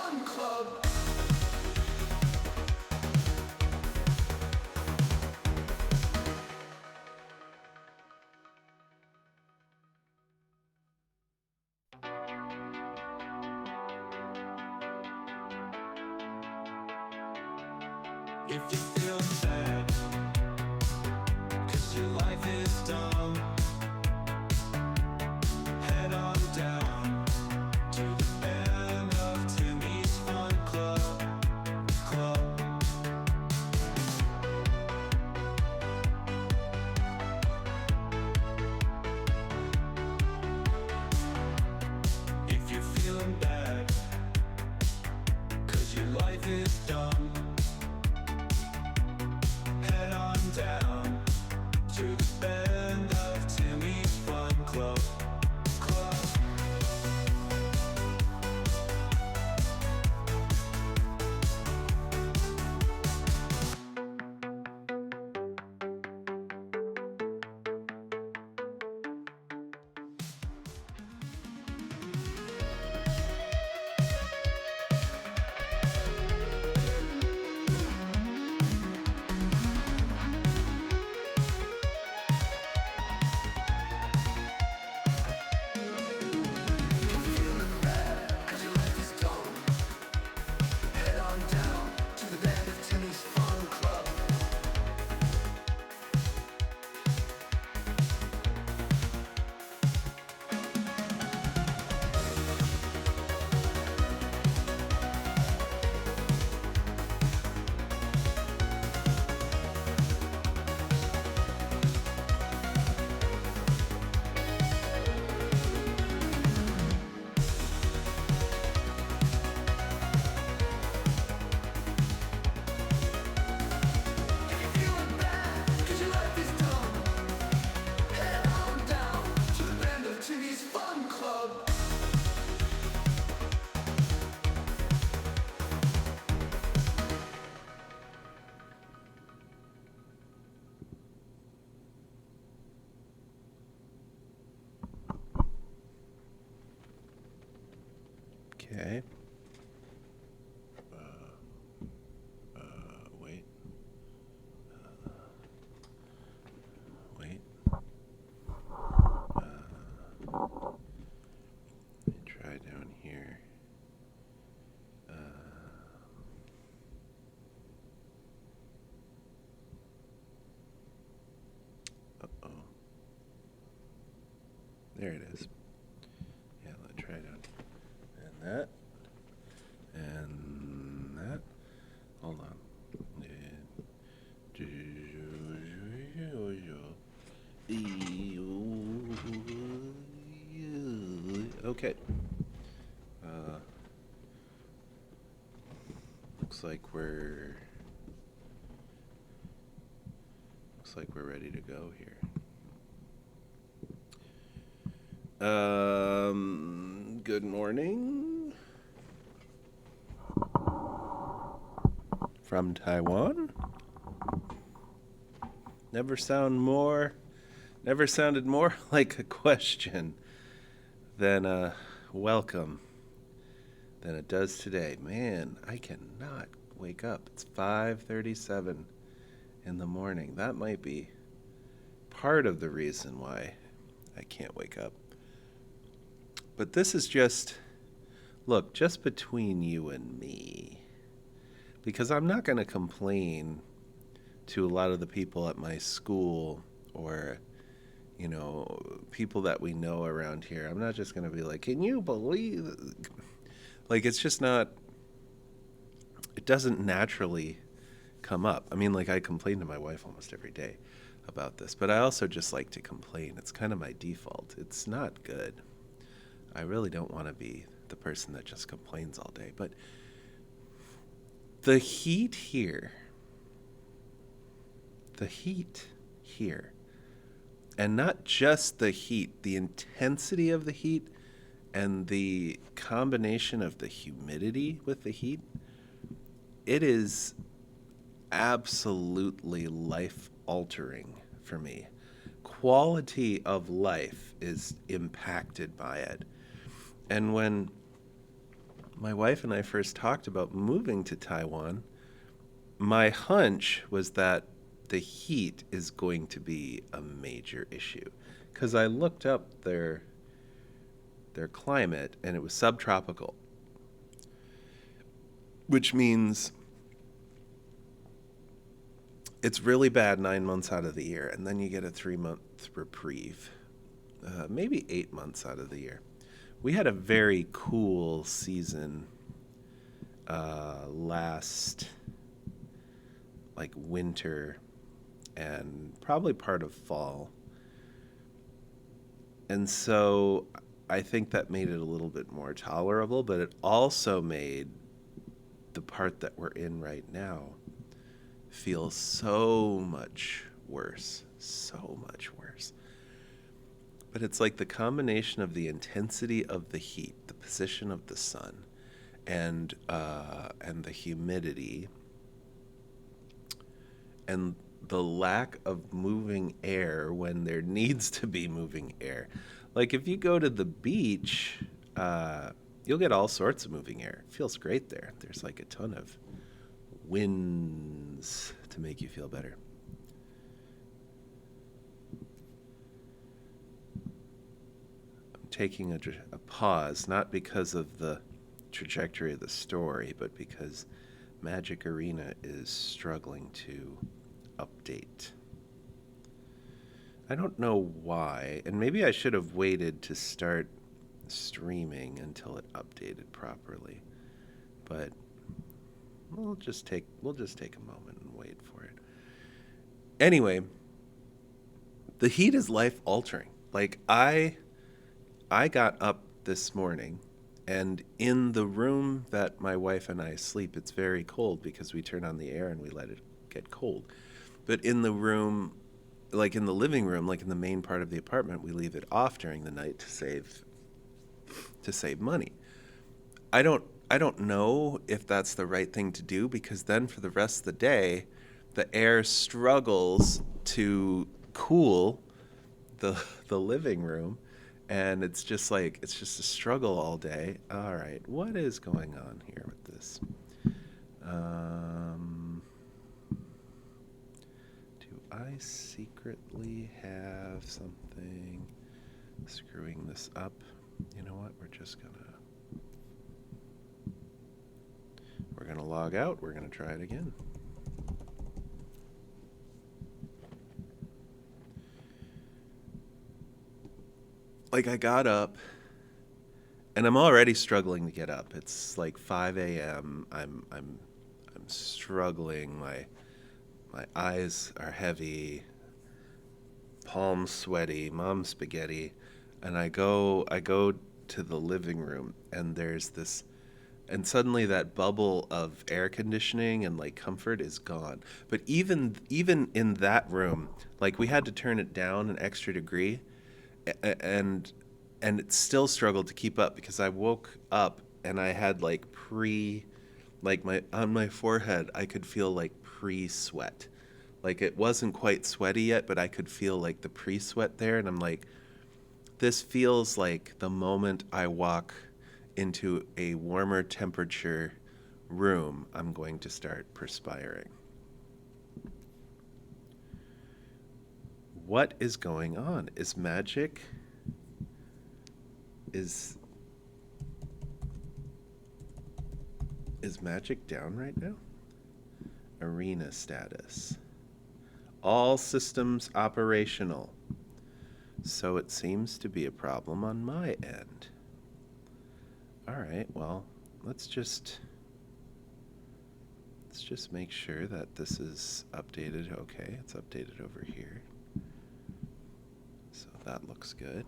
Fun Club. If you feel sad, 'cause your life is dumb, head on down to the band of Timmy's Fun Club. If you're feeling bad, 'cause your life is dumb, head on down to the band of Timmy's Fun Club. Okay. Wait. Wait. Let me try down here. Uh-oh. There it is. Yeah, let's try down. And that. And that. Hold on. Okay. Looks like we're ready to go here. Good morning. From Taiwan. Never sounded more like a question than a welcome than it does today. Man, I cannot wake up. It's 5:37 in the morning. That might be part of the reason why I can't wake up. But this is just between you and me. Because I'm not going to complain to a lot of the people at my school or, people that we know around here. I'm not just going to be like, can you believe? Like, it's just not, it doesn't naturally come up. I mean, like, I complain to my wife almost every day about this, but I also just like to complain. It's kind of my default. It's not good. I really don't want to be the person that just complains all day, but the heat here, and not just the heat, the intensity of the heat and the combination of the humidity with the heat, it is absolutely life-altering for me. Quality of life is impacted by it. And when my wife and I first talked about moving to Taiwan, my hunch was that the heat is going to be a major issue. Because I looked up their climate and it was subtropical, which means it's really bad 9 months out of the year, and then you get a 3 month reprieve, maybe 8 months out of the year. We had a very cool season last, like, winter and probably part of fall. And so I think that made it a little bit more tolerable, but it also made the part that we're in right now feel so much worse. So much worse. But it's like the combination of the intensity of the heat, the position of the sun, and the humidity, and the lack of moving air when there needs to be moving air. Like if you go to the beach, you'll get all sorts of moving air. It feels great there. There's like a ton of winds to make you feel better. I'm taking a pause, not because of the trajectory of the story, but because Magic Arena is struggling to update. I don't know why, and maybe I should have waited to start streaming until it updated properly. But we'll just take a moment and wait for it. Anyway, the heat is life altering. Like I got up this morning, and in the room that my wife and I sleep, it's very cold because we turn on the air and we let it get cold. But in the room, like in the living room, like in the main part of the apartment, we leave it off during the night to save money. I don't know if that's the right thing to do, because then for the rest of the day, the air struggles to cool the living room, and it's just a struggle all day. All right, what is going on here with this? Do I secretly have something screwing this up? You know what? We're gonna log out. We're gonna try it again. Like I got up, and I'm already struggling to get up. It's like 5 a.m. I'm struggling. My eyes are heavy, palms sweaty, mom's spaghetti, and I go to the living room, and there's this, and suddenly that bubble of air conditioning and like comfort is gone. But even in that room, like we had to turn it down an extra degree, and it still struggled to keep up, because I woke up and I had like on my forehead I could feel like pre-sweat. Like it wasn't quite sweaty yet, but I could feel like the pre-sweat there, and I'm like, this feels like the moment I walk into a warmer temperature room, I'm going to start perspiring. What is going on? Is Magic down right now? Arena status. All systems operational. So it seems to be a problem on my end. All right, well, let's just make sure that this is updated. Okay, it's updated over here. So that looks good.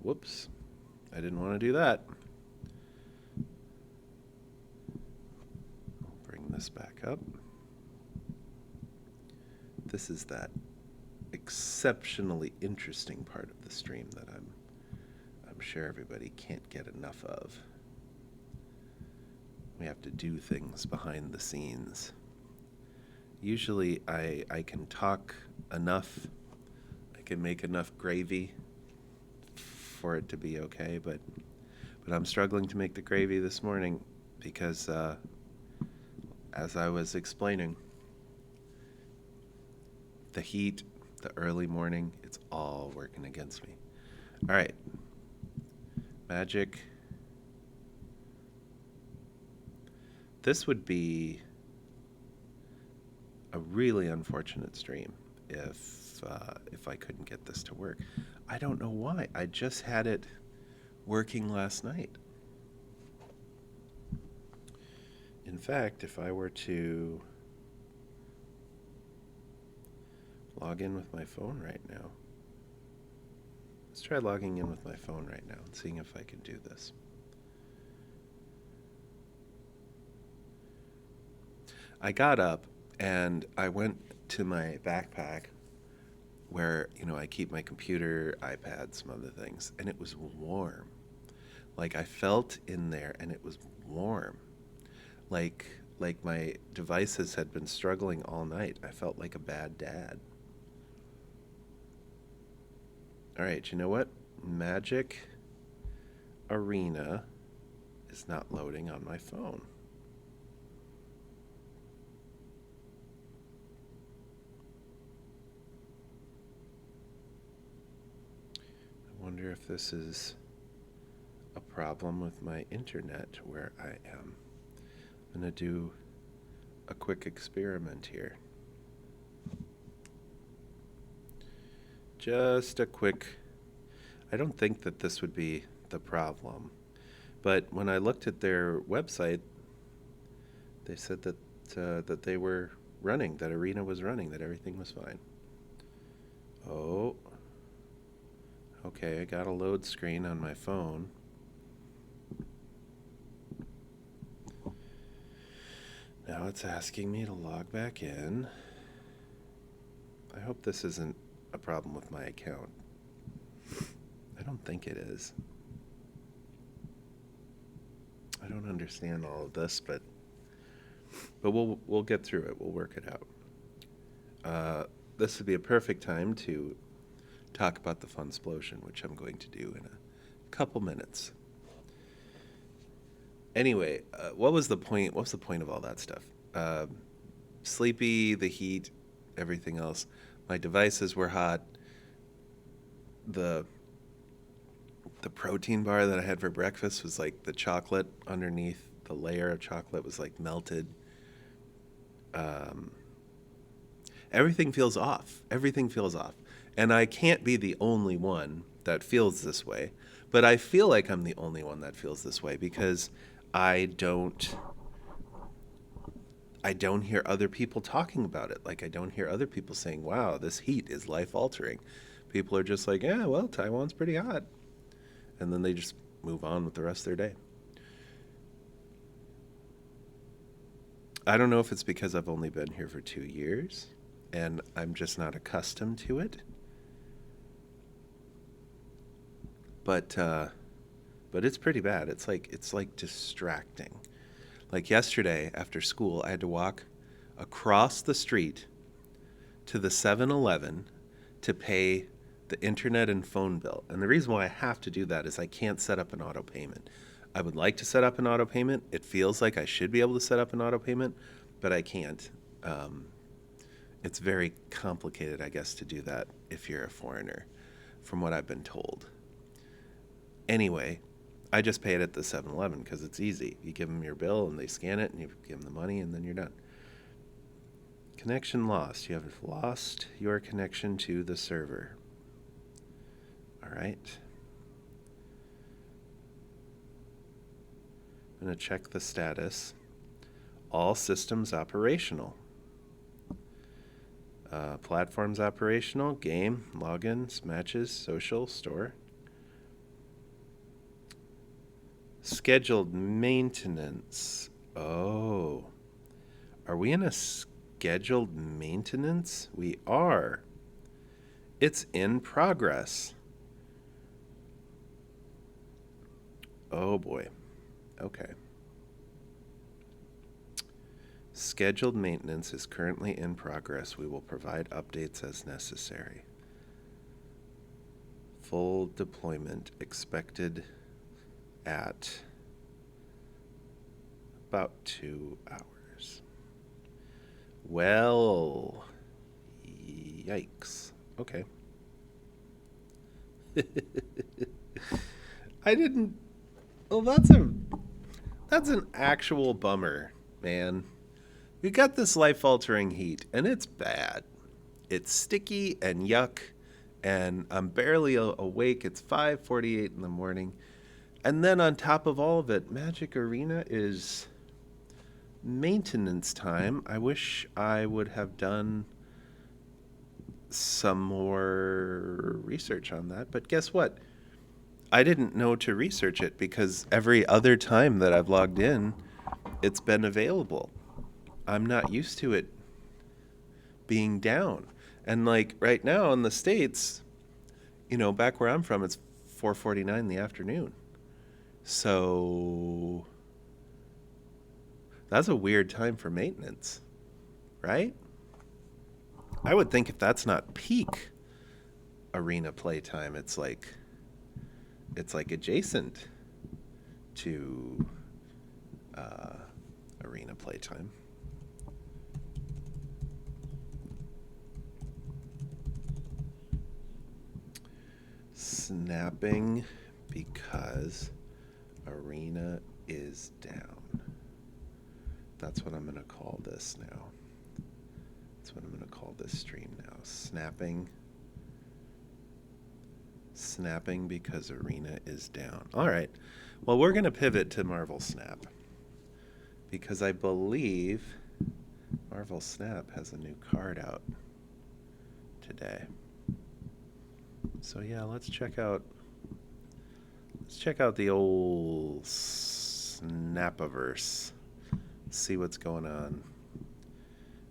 Whoops, I didn't want to do that. I'll bring this back up. This is that exceptionally interesting part of the stream that I'm sure everybody can't get enough of. We have to do things behind the scenes. Usually I can talk enough, I can make enough gravy for it to be okay, but I'm struggling to make the gravy this morning because, as I was explaining, the heat, the early morning, it's all working against me. All right. Magic. This would be a really unfortunate stream if I couldn't get this to work. I don't know why. I just had it working last night. In fact, if I were to log in with my phone right now, let's try logging in with my phone right now and seeing if I can do this. I got up and I went to my backpack where, I keep my computer, iPad, some other things, and it was warm. Like I felt in there and it was warm. Like my devices had been struggling all night. I felt like a bad dad. All right, you know what? Magic Arena is not loading on my phone. I wonder if this is a problem with my internet where I am. I'm going to do a quick experiment here. Just a quick, I don't think that this would be the problem, but when I looked at their website, they said that they were running, that Arena was running, that everything was fine. Oh, okay, I got a load screen on my phone. Now it's asking me to log back in. I hope this isn't a problem with my account. I don't think it is. I don't understand all of this, but we'll get through it. We'll work it out. This would be a perfect time to talk about the Funsplosion, which I'm going to do in a couple minutes. Anyway, what was the point? What's the point of all that stuff? Sleepy, the heat, everything else. My devices were hot. The protein bar that I had for breakfast was like the chocolate underneath, the layer of chocolate was like melted. Everything feels off. Everything feels off. And I can't be the only one that feels this way. But I feel like I'm the only one that feels this way because I don't hear other people talking about it. Like I don't hear other people saying, wow, this heat is life altering. People are just like, yeah, well, Taiwan's pretty hot. And then they just move on with the rest of their day. I don't know if it's because I've only been here for 2 years and I'm just not accustomed to it. But it's pretty bad. It's like distracting. Like yesterday after school, I had to walk across the street to the 7-Eleven to pay the internet and phone bill. And the reason why I have to do that is I can't set up an auto payment. I would like to set up an auto payment. It feels like I should be able to set up an auto payment, but I can't. It's very complicated, I guess, to do that if you're a foreigner, from what I've been told. Anyway, I just pay it at the 7-Eleven because it's easy. You give them your bill and they scan it and you give them the money and then you're done. Connection lost. You have lost your connection to the server. All right. I'm going to check the status. All systems operational. Platforms operational, game, logins, matches, social, store. Scheduled maintenance. Oh. Are we in a scheduled maintenance? We are. It's in progress. Oh boy. Okay. Scheduled maintenance is currently in progress. We will provide updates as necessary. full deployment expected at about 2 hours. Well, yikes. Okay. I didn't. Well, that's an actual bummer, man. We got this life-altering heat, and it's bad. It's sticky and yuck, and I'm barely awake. It's 5:48 in the morning. And then on top of all of it, Magic Arena is maintenance time. I wish I would have done some more research on that, but guess what? I didn't know to research it because every other time that I've logged in, it's been available. I'm not used to it being down. And like right now in the States, back where I'm from, it's 4:49 in the afternoon. So that's a weird time for maintenance, right? I would think if that's not peak arena playtime, it's like adjacent to arena playtime. Snapping because arena is down. That's what I'm going to call this now. That's what I'm going to call this stream now. Snapping because arena is down. All right. Well, we're going to pivot to Marvel Snap because I believe Marvel Snap has a new card out today. So yeah, let's check out the old Snapiverse. See what's going on.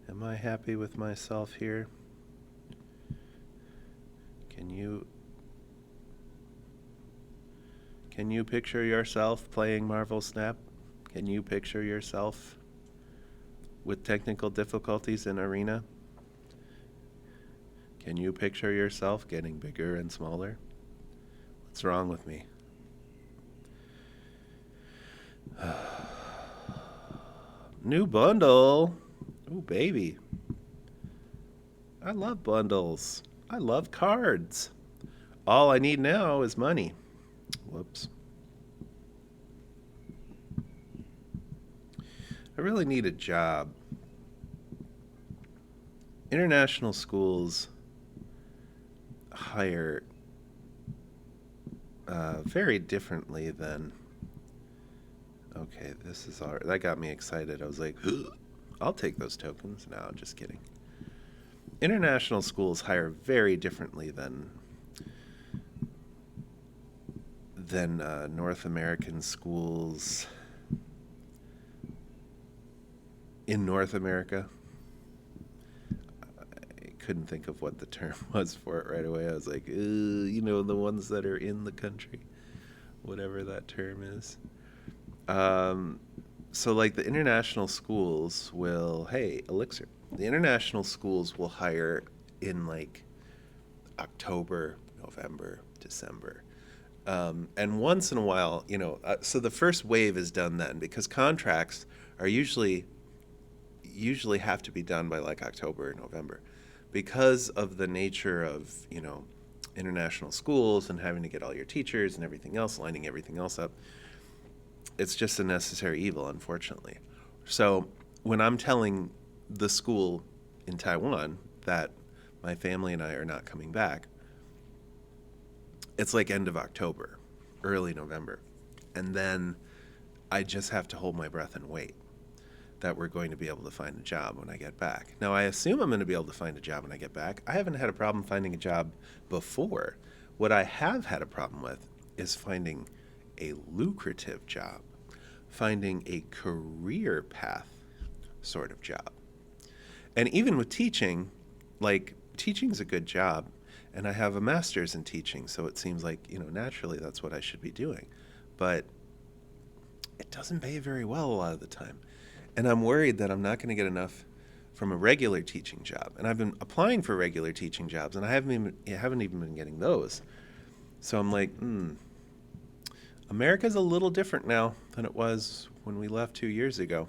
Am I happy with myself here? Can you picture yourself playing Marvel Snap? Can you picture yourself with technical difficulties in Arena? Can you picture yourself getting bigger and smaller? What's wrong with me? New bundle. Ooh, baby. I love bundles. I love cards. All I need now is money. Whoops. I really need a job. International schools hire very differently than... Okay, this is all right. That got me excited. I was like, I'll take those tokens. No, just kidding. International schools hire very differently than North American schools in North America. I couldn't think of what the term was for it right away. I was like, the ones that are in the country, whatever that term is. So like the international schools will, hey, Elixir, the international schools will hire in like October, November, December. And once in a while, so the first wave is done then because contracts are usually have to be done by like October or November because of the nature of, international schools and having to get all your teachers and everything else, lining everything else up. It's just a necessary evil, unfortunately. So when I'm telling the school in Taiwan that my family and I are not coming back, it's like end of October, early November. And then I just have to hold my breath and wait that we're going to be able to find a job when I get back. Now, I assume I'm going to be able to find a job when I get back. I haven't had a problem finding a job before. What I have had a problem with is finding a lucrative job, finding a career path sort of job. And even with teaching, like teaching's a good job, and I have a master's in teaching, so it seems like, naturally that's what I should be doing. But it doesn't pay very well a lot of the time. And I'm worried that I'm not going to get enough from a regular teaching job. And I've been applying for regular teaching jobs, and I haven't even been getting those. So I'm like, America's a little different now than it was when we left 2 years ago.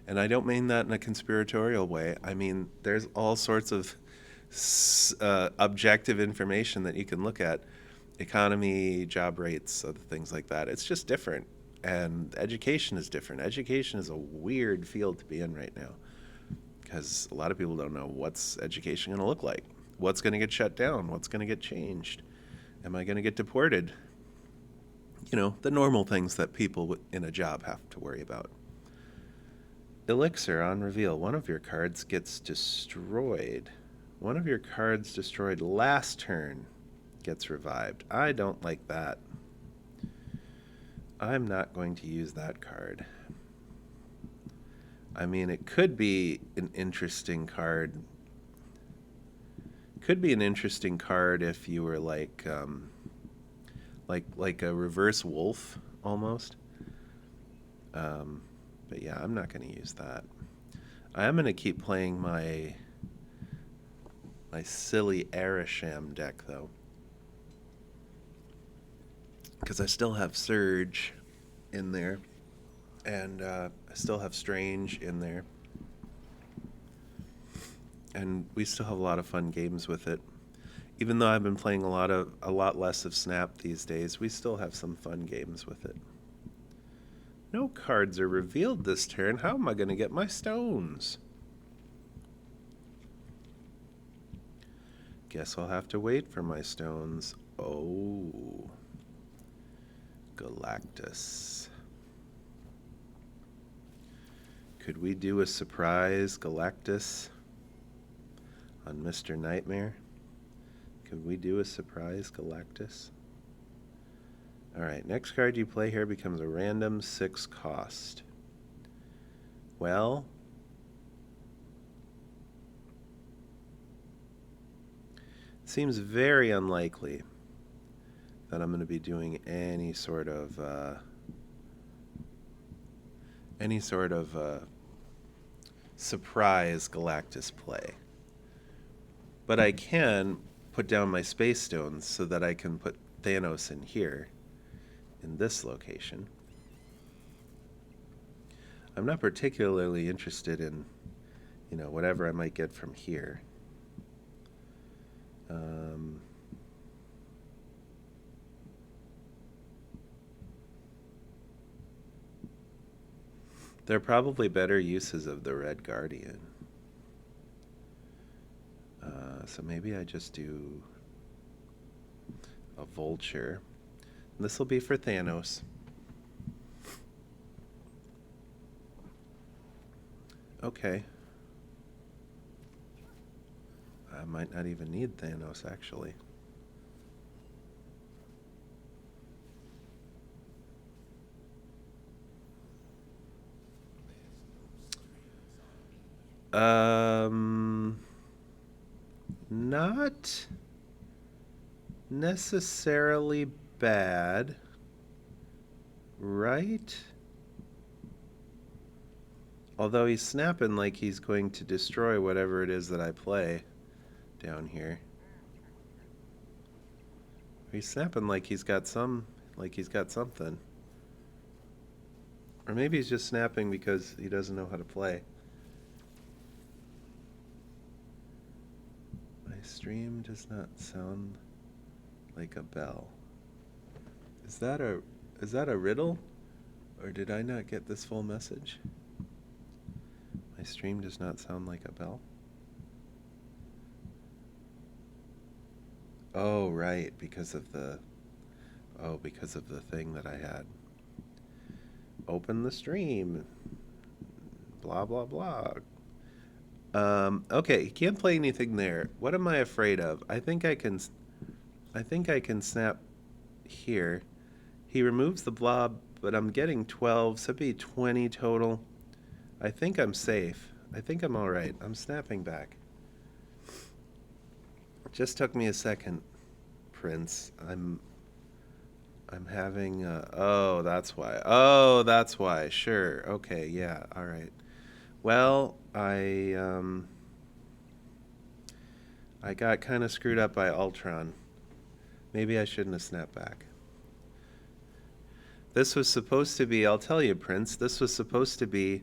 And I don't mean that in a conspiratorial way. I mean, there's all sorts of objective information that you can look at, economy, job rates, other things like that. It's just different. And education is different. Education is a weird field to be in right now because a lot of people don't know what's education going to look like. What's going to get shut down? What's going to get changed? Am I going to get deported? You know, the normal things that people in a job have to worry about. Elixir on reveal. One of your cards gets destroyed. One of your cards destroyed last turn gets revived. I don't like that. I'm not going to use that card. I mean, it could be an interesting card. Could be an interesting card if you were like a reverse wolf almost. But yeah, I'm not going to use that. I am going to keep playing my silly Arasham deck though, because I still have Surge in there, and I still have Strange in there, and we still have a lot of fun games with it. Even though I've been playing a lot less of Snap these days, we still have some fun games with it. No cards are revealed this turn. How am I going to get my stones? Guess I'll have to wait for my stones. Oh, Galactus. Could we do a surprise Galactus on Mr. Nightmare? Could we do a surprise Galactus? Alright, next card you play here becomes a random 6 cost. Well, it seems very unlikely that I'm going to be doing any sort of surprise Galactus play. But I can put down my space stones so that I can put Thanos in here, in this location. I'm not particularly interested in, whatever I might get from here. There are probably better uses of the Red Guardian. So maybe I just do a Vulture. This will be for Thanos. Okay. I might not even need Thanos, actually. Not necessarily bad, right? Although he's snapping like he's going to destroy whatever it is that I play down here. He's snapping like he's got something. Or maybe he's just snapping because he doesn't know how to play. My stream does not sound like a bell. Is that a riddle? Or did I not get this full message? My stream does not sound like a bell. Oh, right, because of the thing that I had. Open the stream. Blah, blah, blah. Okay, he can't play anything there. What am I afraid of? I think I can snap here. He removes the blob, but I'm getting 12, so it'd be 20 total. I think I'm safe. I think I'm all right. I'm snapping back. It just took me a second, Prince. I'm having oh, that's why. Oh, that's why. Sure. Okay, yeah. All right. Well, I got kind of screwed up by Ultron. Maybe I shouldn't have snapped back. This was supposed to be, I'll tell you, Prince, this was supposed to be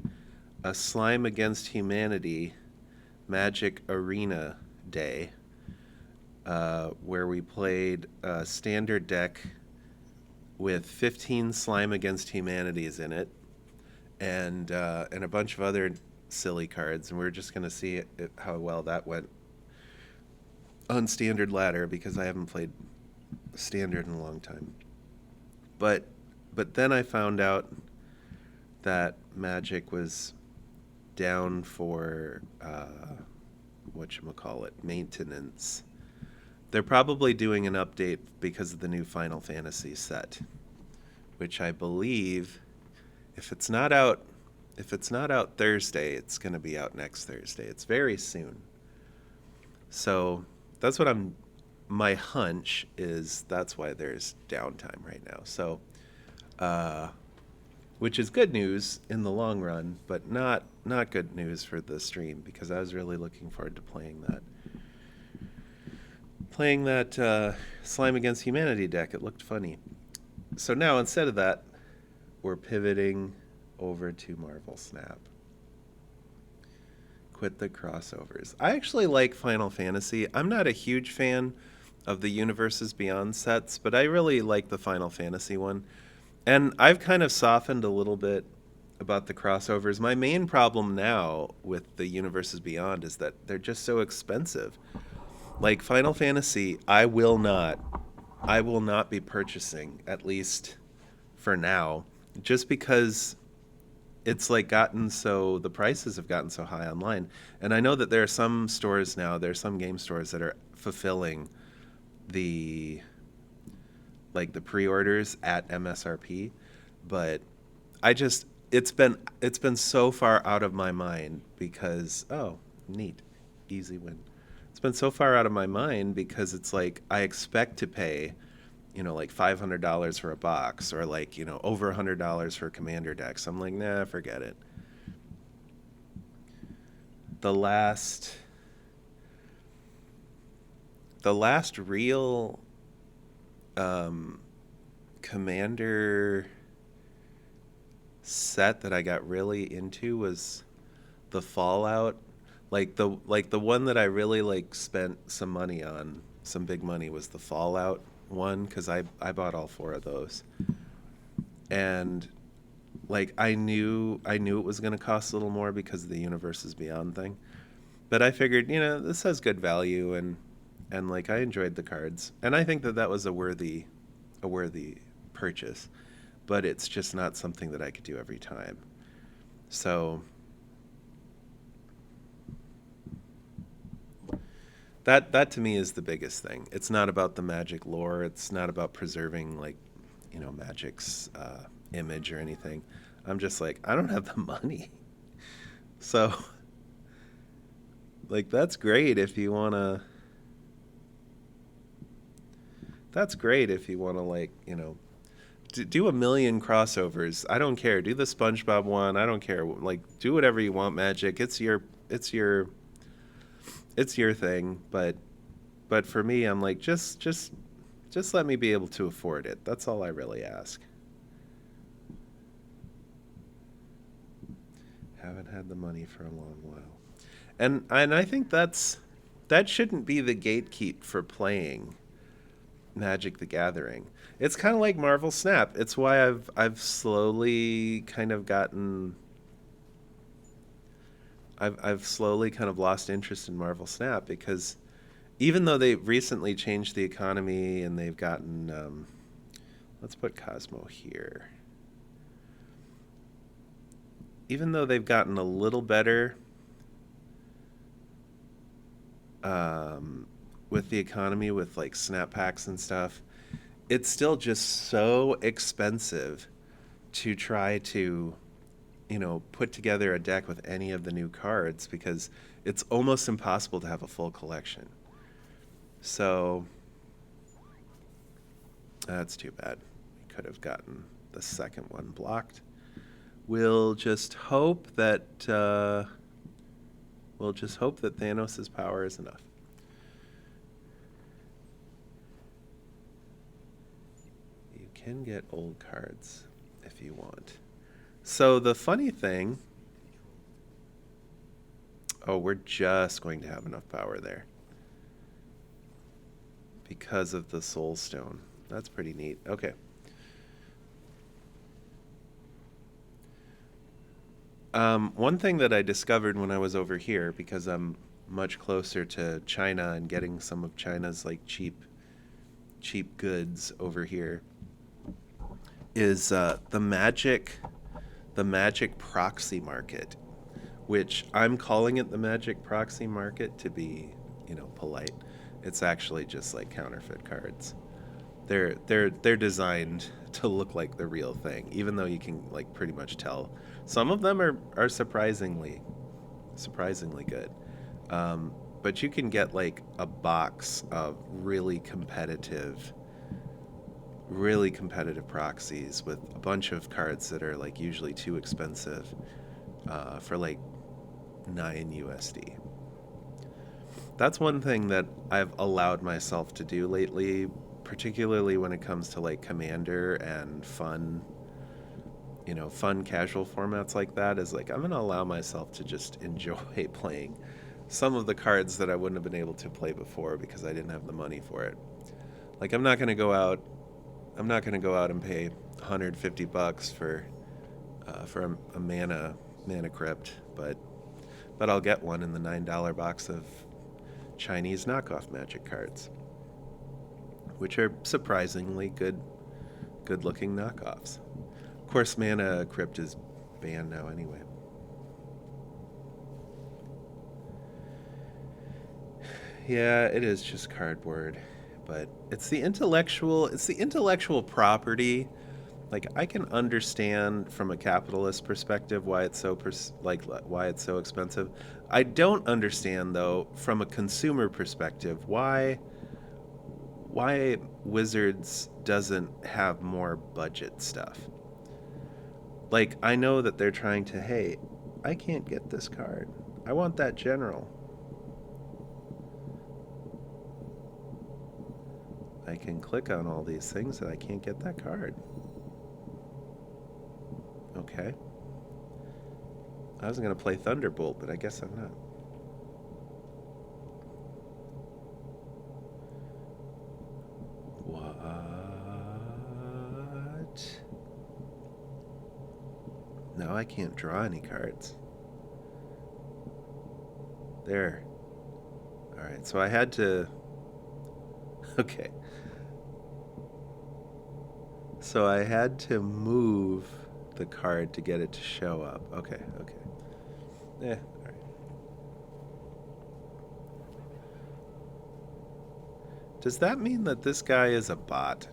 a Slime Against Humanity Magic Arena day, where we played a standard deck with 15 Slime Against Humanities in it, and a bunch of other silly cards, and we're just going to see how well that went on Standard Ladder, because I haven't played Standard in a long time. But then I found out that Magic was down for whatchamacallit, maintenance. They're probably doing an update because of the new Final Fantasy set, which I believe, if it's not out Thursday, it's going to be out next Thursday. It's very soon. So that's what my hunch is, that's why there's downtime right now. So, which is good news in the long run, but not good news for the stream, because I was really looking forward to playing that Slime Against Humanity deck. It looked funny. So now, instead of that, we're pivoting over to Marvel Snap. Quit the crossovers. I actually like Final Fantasy. I'm not a huge fan of the Universes Beyond sets, but I really like the Final Fantasy one. And I've kind of softened a little bit about the crossovers. My main problem now with the Universes Beyond is that they're just so expensive. Like Final Fantasy, I will not be purchasing, at least for now, just because it's like the prices have gotten so high online. And I know that there are some stores now, there are some game stores that are fulfilling the pre-orders at MSRP, but it's been so far out of my mind because, oh, neat, easy win. It's been so far out of my mind because it's like I expect to pay, like $500 for a box, or like, over $100 for commander decks. I'm like, nah, forget it. The last real commander set that I got really into was the Fallout. Like the one that I really spent some money on, some big money, was the Fallout one, because I bought all 4 of those. And I knew it was going to cost a little more because of the Universes Beyond thing. But I figured, this has good value, and I enjoyed the cards. And I think that was a worthy purchase. But it's just not something that I could do every time. So that to me is the biggest thing. It's not about the Magic lore. It's not about preserving Magic's image or anything. I'm just like, I don't have the money. So that's great if you want to do a million crossovers. I don't care. Do the SpongeBob one. I don't care. Do whatever you want, Magic. It's your thing. But for me, I'm like, just let me be able to afford it. That's all I really ask. Haven't had the money for a long while. And I think that shouldn't be the gatekeep for playing Magic the Gathering. It's kind of like Marvel Snap. It's why I've slowly kind of gotten I've slowly kind of lost interest in Marvel Snap, because even though they've recently changed the economy and they've gotten let's put Cosmo here. Even though they've gotten a little better with the economy, with snap packs and stuff, it's still just so expensive to try to put together a deck with any of the new cards, because it's almost impossible to have a full collection. So that's too bad. We could have gotten the second one blocked. We'll just hope that Thanos' power is enough. can get old cards if you want. So the funny thing, oh, we're just going to have enough power there because of the soul stone. That's pretty neat. Okay. One thing that I discovered when I was over here, because I'm much closer to China and getting some of China's like cheap goods over here, is the magic proxy market, which I'm calling it the magic proxy market to be, polite. It's actually just like counterfeit cards. They're designed to look like the real thing, even though you can like pretty much tell. Some of them are surprisingly good. But you can get like a box of really competitive proxies with a bunch of cards that are like usually too expensive for like 9 USD. That's one thing that I've allowed myself to do lately, particularly when it comes to like Commander and fun casual formats like that, is like I'm going to allow myself to just enjoy playing some of the cards that I wouldn't have been able to play before because I didn't have the money for it. Like I'm not going to go out and pay $150 for a mana crypt, but I'll get one in the $9 box of Chinese knockoff Magic cards, which are surprisingly good looking knockoffs. Of course, Mana Crypt is banned now anyway. Yeah, it is just cardboard, but it's the intellectual property. Like I can understand from a capitalist perspective why it's so why it's so expensive. I don't understand though from a consumer perspective why Wizards doesn't have more budget stuff. Like, I know that they're trying to, hey, I can't get this card. I want that general. I can click on all these things and I can't get that card. Okay. I was going to play Thunderbolt, but I guess I'm not. What? Now I can't draw any cards. There. Alright, so I had to... Okay. So I had to move the card to get it to show up. Okay. Alright. Does that mean that this guy is a bot?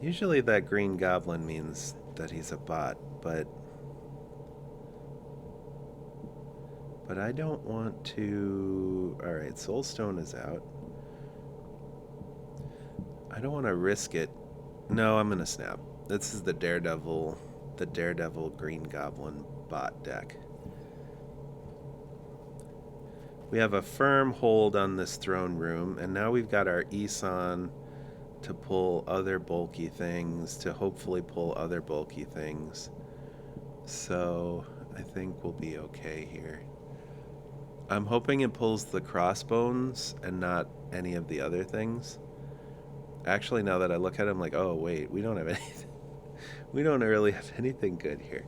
Usually that green goblin means that he's a bot, but I don't want to... Alright, Soulstone is out. I don't want to risk it. No, I'm going to snap. This is the Daredevil Green Goblin bot deck. We have a firm hold on this throne room, and now we've got our Isan to pull other bulky things, to hopefully pull other bulky things. So I think we'll be okay here. I'm hoping it pulls the crossbones and not any of the other things. Actually, now that I look at it, I'm like, oh wait, we don't have anything. We don't really have anything good here.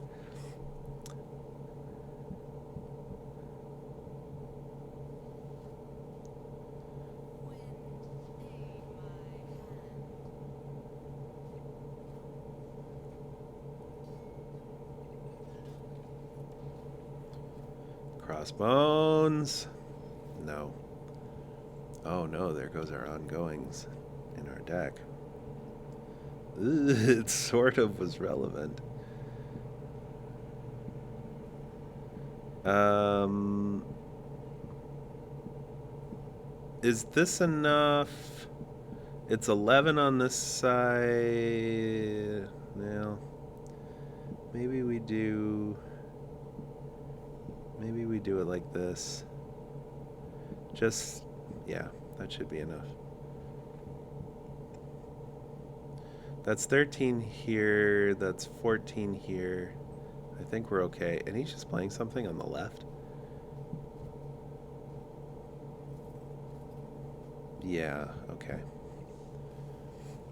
Crossbones. No. Oh no, there goes our ongoings in our deck. It sort of was relevant. Is this enough? It's 11 on this side. Now, maybe we do it like this. Just, yeah, that should be enough. That's 13 here. That's 14 here. I think we're okay. And he's just playing something on the left. Yeah, okay.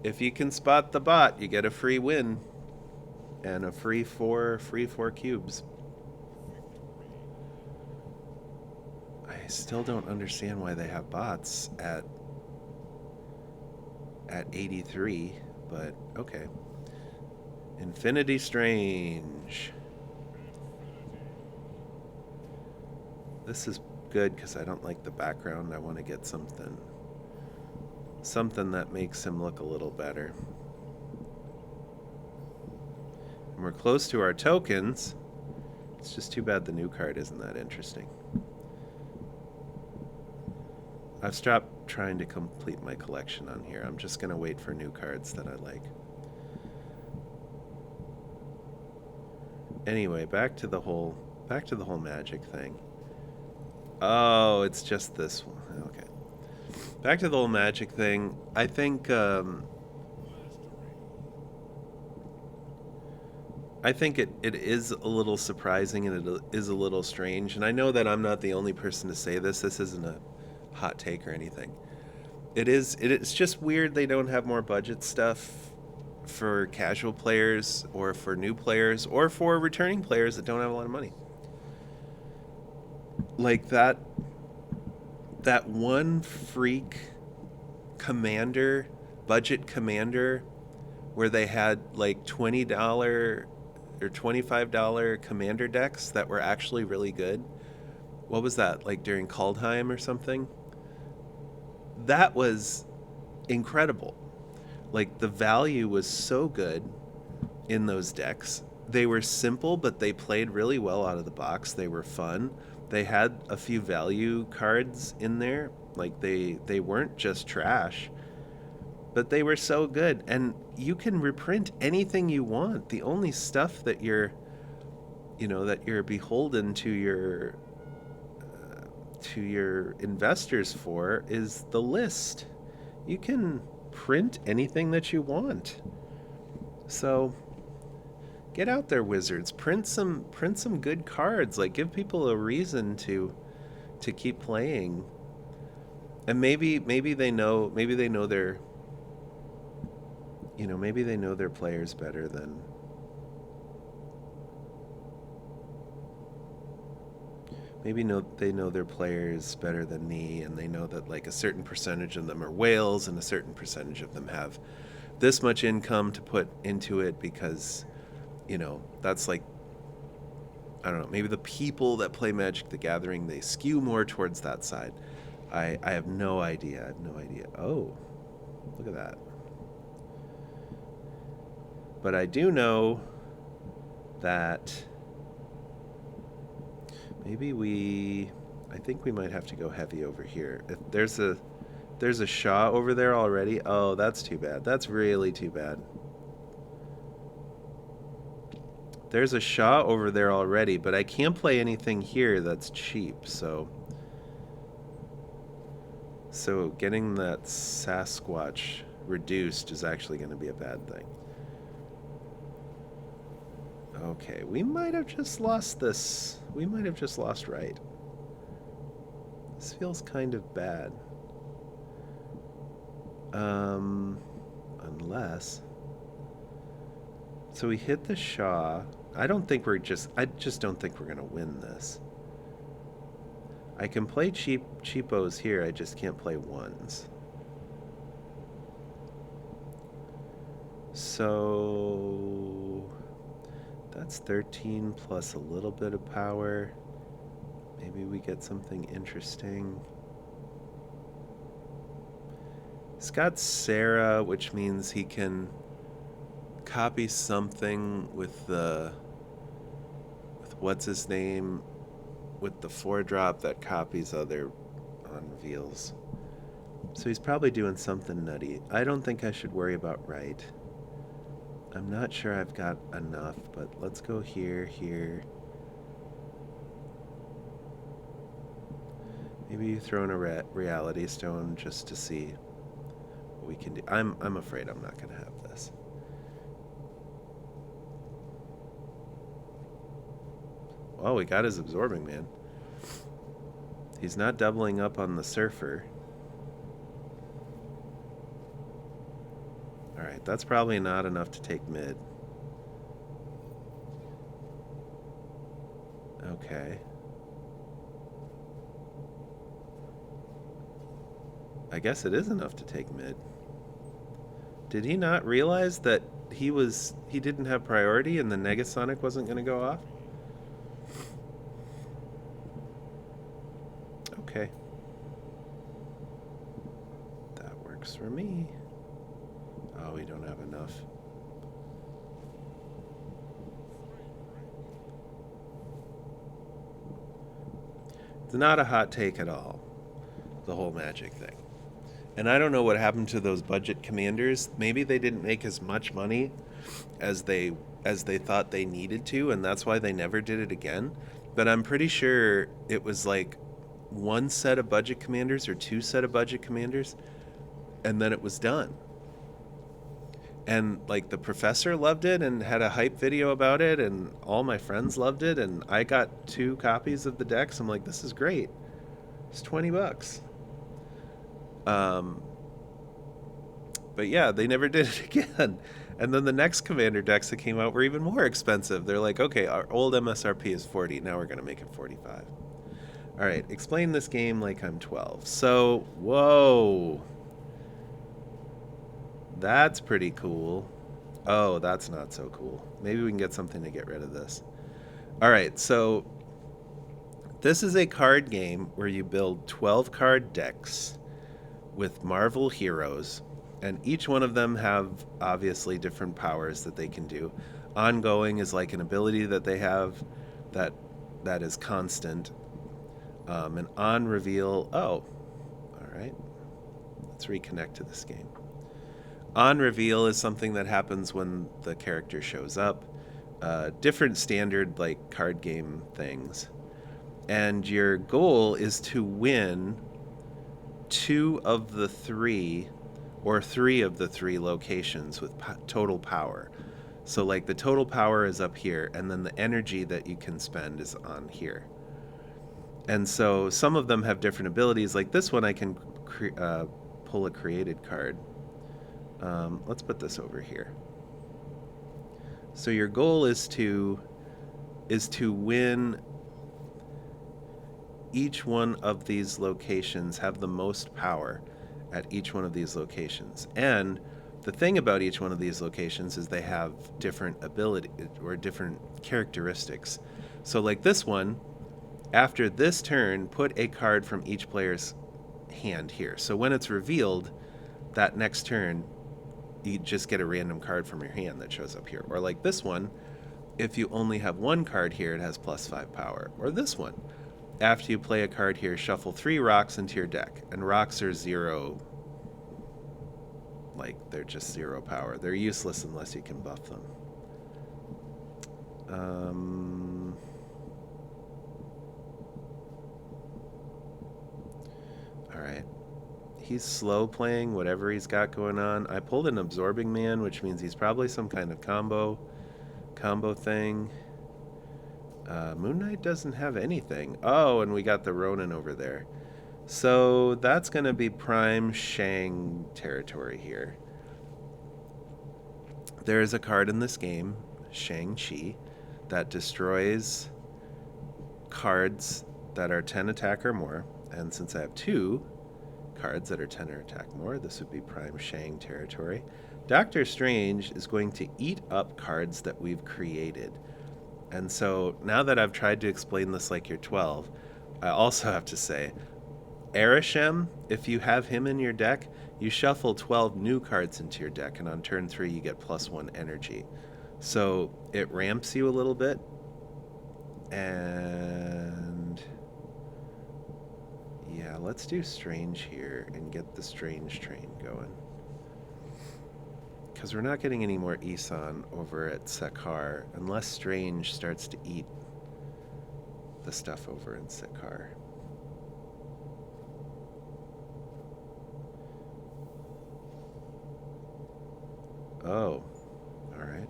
If you can spot the bot, you get a free win. And a free four cubes. I still don't understand why they have bots at 83, but okay. Infinity Strange. This is good because I don't like the background. I want to get something that makes him look a little better. And we're close to our tokens. It's just too bad the new card isn't that interesting. I've stopped trying to complete my collection on here. I'm just going to wait for new cards that I like. Anyway, back to the whole magic thing. Oh, it's just this one. Okay. Back to the whole magic thing. I think it is a little surprising and it is a little strange. And I know that I'm not the only person to say this. This isn't a hot take or anything. It's just weird they don't have more budget stuff for casual players or for new players or for returning players that don't have a lot of money. Like that one freak commander, budget commander, where they had like $20 or $25 commander decks that were actually really good. What was that, like during Kaldheim or something? That was incredible. Like the value was so good in those decks. They were simple, but they played really well out of the box. They were fun. They had a few value cards in there. Like they weren't just trash, but they were so good. And you can reprint anything you want. The only stuff that you're beholden to your investors for is the list. You can print anything that you want. So get out there, Wizards. Print some good cards. Like give people a reason to keep playing. And maybe they know their maybe they know their players better than they know their players better than me, and they know that like a certain percentage of them are whales and a certain percentage of them have this much income to put into it because, that's like, I don't know, maybe the people that play Magic the Gathering, they skew more towards that side. I have no idea. I have no idea. Oh, look at that. But I do know that I think we might have to go heavy over here. If there's a Shaw over there already. Oh, that's too bad. That's really too bad. There's a Shaw over there already, but I can't play anything here that's cheap, so getting that Sasquatch reduced is actually going to be a bad thing. Okay, we might have just lost this. We might have just lost right. This feels kind of bad. Unless... So we hit the Shaw. I just don't think we're going to win this. I can play cheapos here, I just can't play ones. So... That's 13 plus a little bit of power. Maybe we get something interesting. He's got Sarah, which means he can copy something with what's his name, with the 4-drop that copies other unveils. So he's probably doing something nutty. I don't think I should worry about right. I'm not sure I've got enough, but let's go here. Maybe you throw in a reality stone just to see what we can do. I'm afraid I'm not going to have this. Oh, we got his Absorbing Man. He's not doubling up on the Surfer. Alright, that's probably not enough to take mid. Okay. I guess it is enough to take mid. Did he not realize that he didn't have priority and the Negasonic wasn't going to go off? Okay. That works for me. Oh, we don't have enough. It's not a hot take at all, the whole magic thing. And I don't know what happened to those budget commanders. Maybe they didn't make as much money as they thought they needed to, and that's why they never did it again. But I'm pretty sure it was like one set of budget commanders or two set of budget commanders, and then it was done. And like the professor loved it and had a hype video about it, and all my friends loved it, and I got 2 copies of the decks. I'm like, this is great. It's $20. But yeah, they never did it again. And then the next commander decks that came out were even more expensive. They're like, okay, our old MSRP is 40. Now we're going to make it 45. All right, explain this game like I'm 12. So, whoa. That's pretty cool. Oh, that's not so cool. Maybe we can get something to get rid of this. All right, so this is a card game where you build 12 card decks with Marvel heroes, and each one of them have obviously different powers that they can do. Ongoing is like an ability that they have that is constant. And on reveal, oh, all right. Let's reconnect to this game. On reveal is something that happens when the character shows up. Different standard like card game things. And your goal is to win 2 of the 3 or 3 of the 3 locations with total power. So like the total power is up here, and then the energy that you can spend is on here. And so some of them have different abilities. Like this one, I can pull a created card. Let's put this over here. So your goal is to win each one of these locations, have the most power at each one of these locations. And the thing about each one of these locations is they have different ability or different characteristics. So like this one, after this turn, put a card from each player's hand here. So when it's revealed, that next turn, you just get a random card from your hand that shows up here. Or like this one, if you only have 1 card here, it has +5 power. Or this one, after you play a card here, shuffle 3 rocks into your deck. And rocks are 0, like they're just 0 power. They're useless unless you can buff them. All right. He's slow playing whatever he's got going on. I pulled an Absorbing Man, which means he's probably some kind of combo thing. Moon Knight doesn't have anything. Oh, and we got the Ronin over there. So that's going to be prime Shang territory here. There is a card in this game, Shang-Chi, that destroys cards that are 10 attack or more. And since I have 2 cards that are 10 or attack more, this would be prime Shang territory. Doctor Strange is going to eat up cards that we've created. And so now that I've tried to explain this like you're 12, I also have to say, Arishem, if you have him in your deck, you shuffle 12 new cards into your deck, and on turn 3 you get +1 energy. So it ramps you a little bit, and yeah, let's do Strange here and get the Strange train going. Because we're not getting any more Isan over at Sakaar unless Strange starts to eat the stuff over in Sakaar. Oh, all right.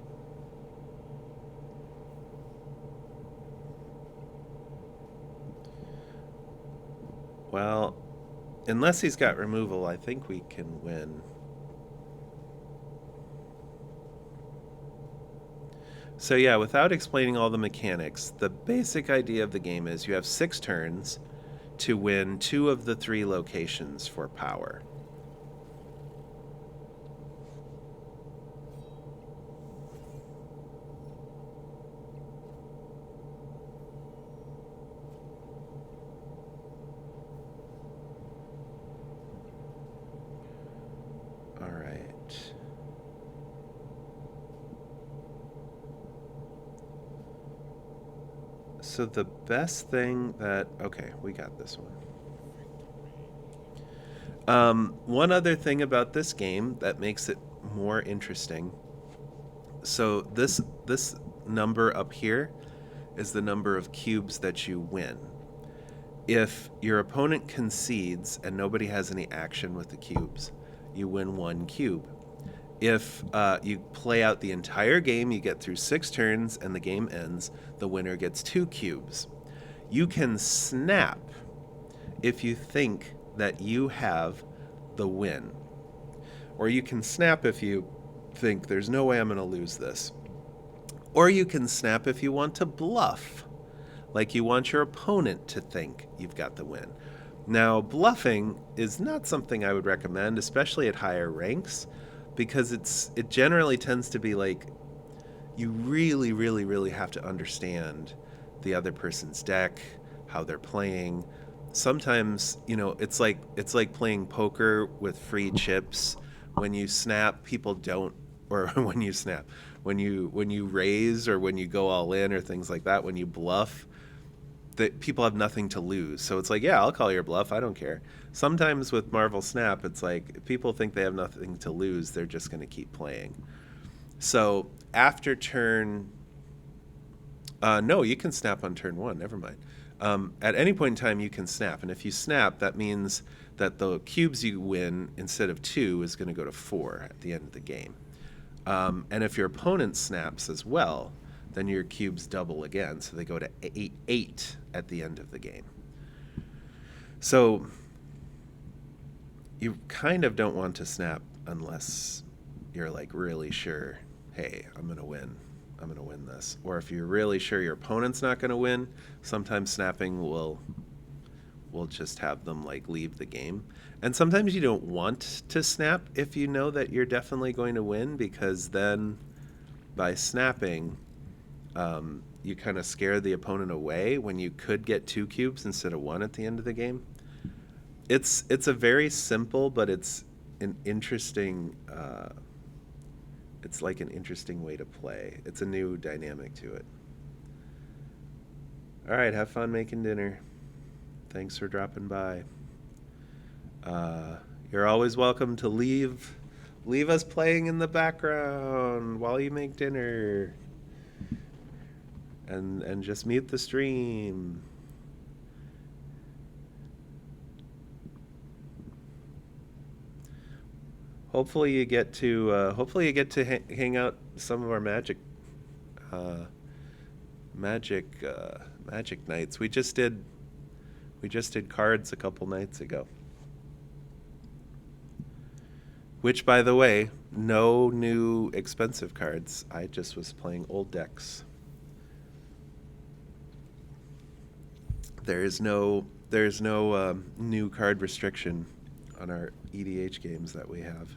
Well, unless he's got removal, I think we can win. So yeah, without explaining all the mechanics, the basic idea of the game is you have 6 turns to win 2 of the 3 locations for power. All right. So the best thing that okay, we got this one. One other thing about this game that makes it more interesting. So this number up here is the number of cubes that you win. If your opponent concedes and nobody has any action with the cubes, you win 1 cube. If you play out the entire game, you get through 6 turns and the game ends, the winner gets 2 cubes. You can snap if you think that you have the win. Or you can snap if you think there's no way I'm going to lose this. Or you can snap if you want to bluff, like you want your opponent to think you've got the win. Now, bluffing is not something I would recommend, especially at higher ranks, because it generally tends to be like you really, really, really have to understand the other person's deck, how they're playing. Sometimes, it's like playing poker with free chips. When you snap, people don't, or when you snap, when you raise or when you go all in or things like that, when you bluff, that people have nothing to lose. So it's like, yeah, I'll call your bluff. I don't care. Sometimes with Marvel Snap, it's like people think they have nothing to lose. They're just going to keep playing. So after turn, no, you can snap on turn 1. Never mind. At any point in time, you can snap. And if you snap, that means that the cubes you win instead of 2 is going to go to 4 at the end of the game. And if your opponent snaps as well, then your cubes double again, so they go to 8 at the end of the game. So you kind of don't want to snap unless you're like really sure, hey, I'm going to win this. Or if you're really sure your opponent's not going to win, sometimes snapping will just have them like leave the game. And sometimes you don't want to snap if you know that you're definitely going to win, because then by snapping, you kind of scare the opponent away when you could get 2 cubes instead of 1 at the end of the game. It's a very simple, but it's an interesting. It's like an interesting way to play. It's a new dynamic to it. All right, have fun making dinner. Thanks for dropping by. You're always welcome to leave us playing in the background while you make dinner. And just mute the stream. Hopefully you get to hang out some of our magic nights. We just did cards a couple nights ago. Which, by the way, no new expensive cards. I just was playing old decks. There's no new card restriction on our EDH games that we have.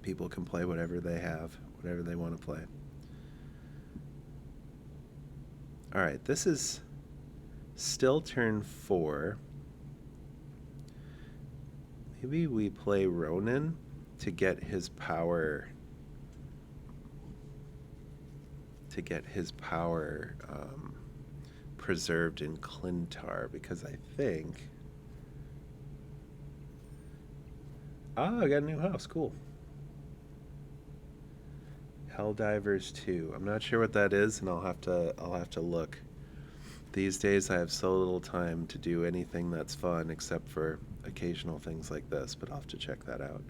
People can play whatever they have, whatever they want to play. All right, this is still turn 4. Maybe we play Ronan to get his power. Preserved in Clintar, because I think. Ah, I got a new house. Cool. Helldivers 2. I'm not sure what that is, and I'll have to look. These days I have so little time to do anything that's fun except for occasional things like this, but I'll have to check that out.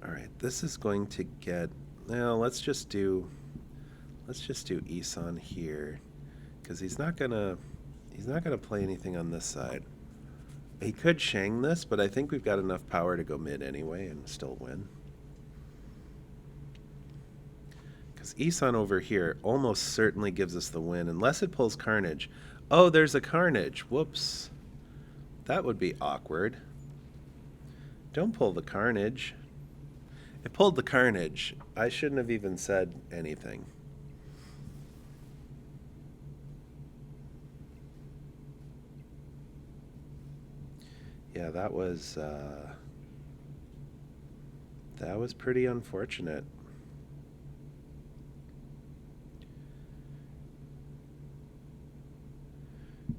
All right, this is going to get. Now let's just do Isan here, because he's not gonna He's not going to play anything on this side. He could Shang this, but I think we've got enough power to go mid anyway and still win. Because Isan over here almost certainly gives us the win, unless it pulls Carnage. Oh, there's a Carnage. Whoops. That would be awkward. Don't pull the Carnage. It pulled the Carnage. I shouldn't have even said anything. Yeah, that was pretty unfortunate.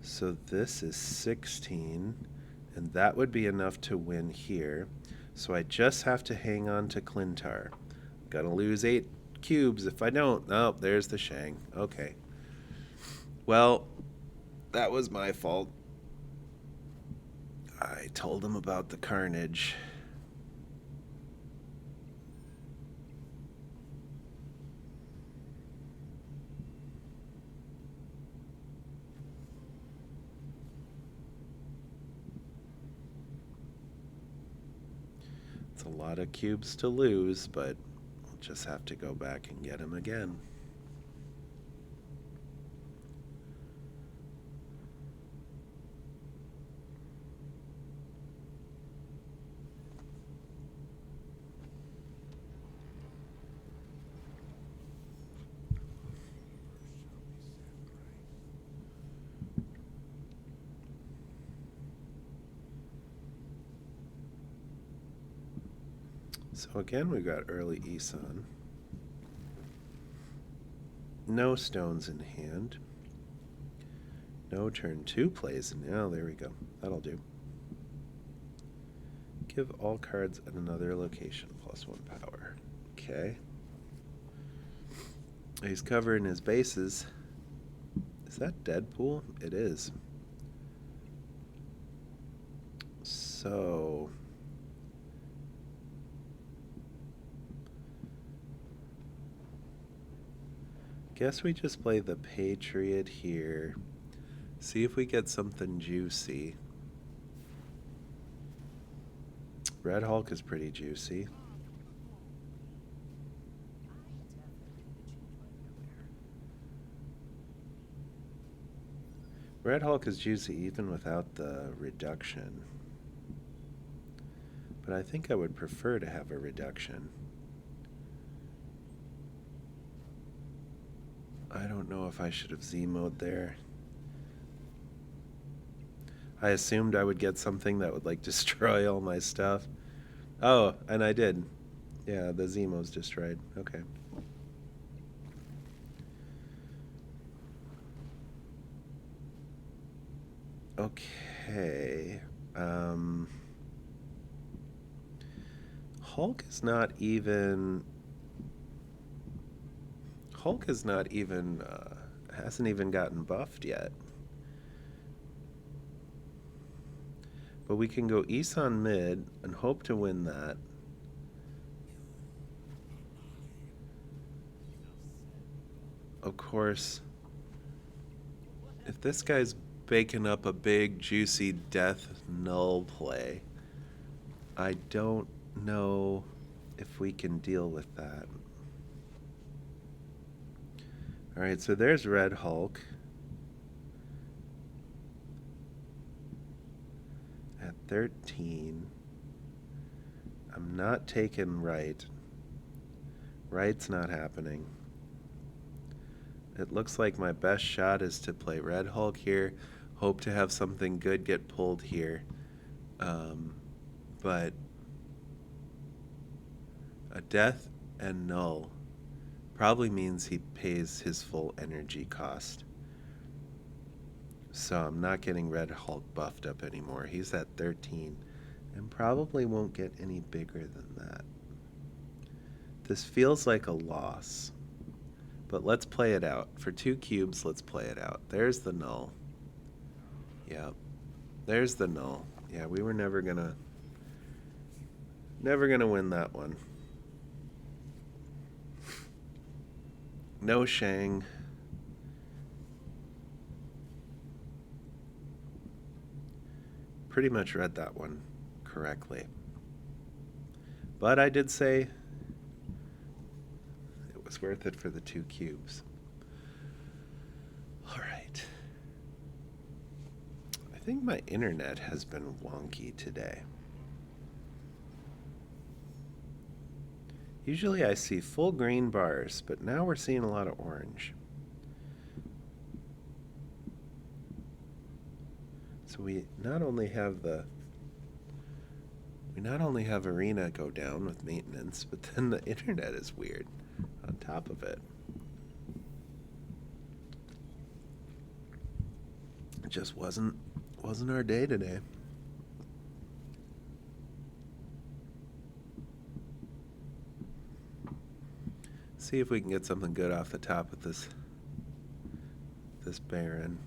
So this is 16, and that would be enough to win here. So I just have to hang on to Clintar. I'm gonna lose 8 cubes if I don't. Oh, there's the Shang. Okay. Well, that was my fault. I told him about the Carnage. It's a lot of cubes to lose, but we'll just have to go back and get him again. So again, we've got early Isan. No stones in hand. No turn 2 plays. Now there we go. That'll do. Give all cards at another location +1 power. Okay. He's covering his bases. Is that Deadpool? It is. So guess we just play the Patriot here. See if we get something juicy. Red Hulk is pretty juicy. Red Hulk is juicy even without the reduction. But I think I would prefer to have a reduction. I don't know if I should have Z-mode there. I assumed I would get something that would like destroy all my stuff. Oh, and I did. Yeah, the Zemo's destroyed. Okay. Okay. Hulk is not even... Hulk is not even... hasn't even gotten buffed yet. But we can go Isan mid and hope to win that. Of course, if this guy's baking up a big, juicy death null play, I don't know if we can deal with that. Alright, so there's Red Hulk. At 13. I'm not taking right. Right's not happening. It looks like my best shot is to play Red Hulk here. Hope to have something good get pulled here. But a death and null probably means he pays his full energy cost. So I'm not getting Red Hulk buffed up anymore. He's at 13 and probably won't get any bigger than that. This feels like a loss. But let's play it out. For 2 cubes, let's play it out. There's the null. Yep. There's the null. Yeah, we were never gonna win that one. No Shang. pretty much read that one correctly. But I did say it was worth it for the 2 cubes. All right. I think my internet has been wonky today. Usually I see full green bars, but now we're seeing a lot of orange. So we not only have Arena go down with maintenance, but then the internet is weird on top of it. It just wasn't our day today. See if we can get something good off the top of this Baron.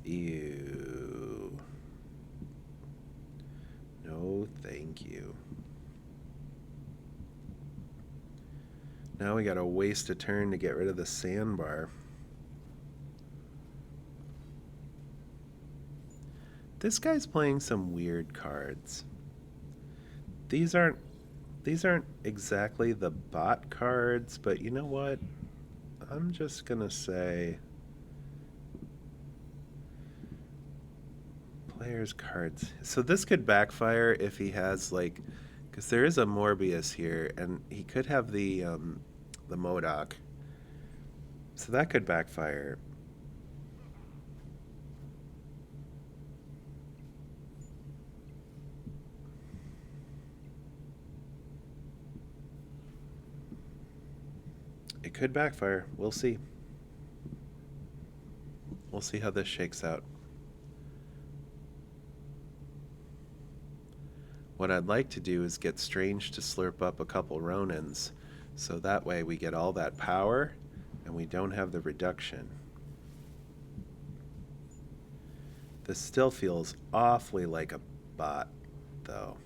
Ew. No, thank you. Now we gotta waste a turn to get rid of the sandbar. This guy's playing some weird cards. These aren't exactly the bot cards, but you know what? I'm just gonna say player's cards. So this could backfire if he has like, because there is a Morbius here, and he could have the MODOK. So that could backfire. It could backfire. We'll see. We'll see how this shakes out. What I'd like to do is get Strange to slurp up a couple Ronins, so that way we get all that power and we don't have the reduction. This still feels awfully like a bot, though.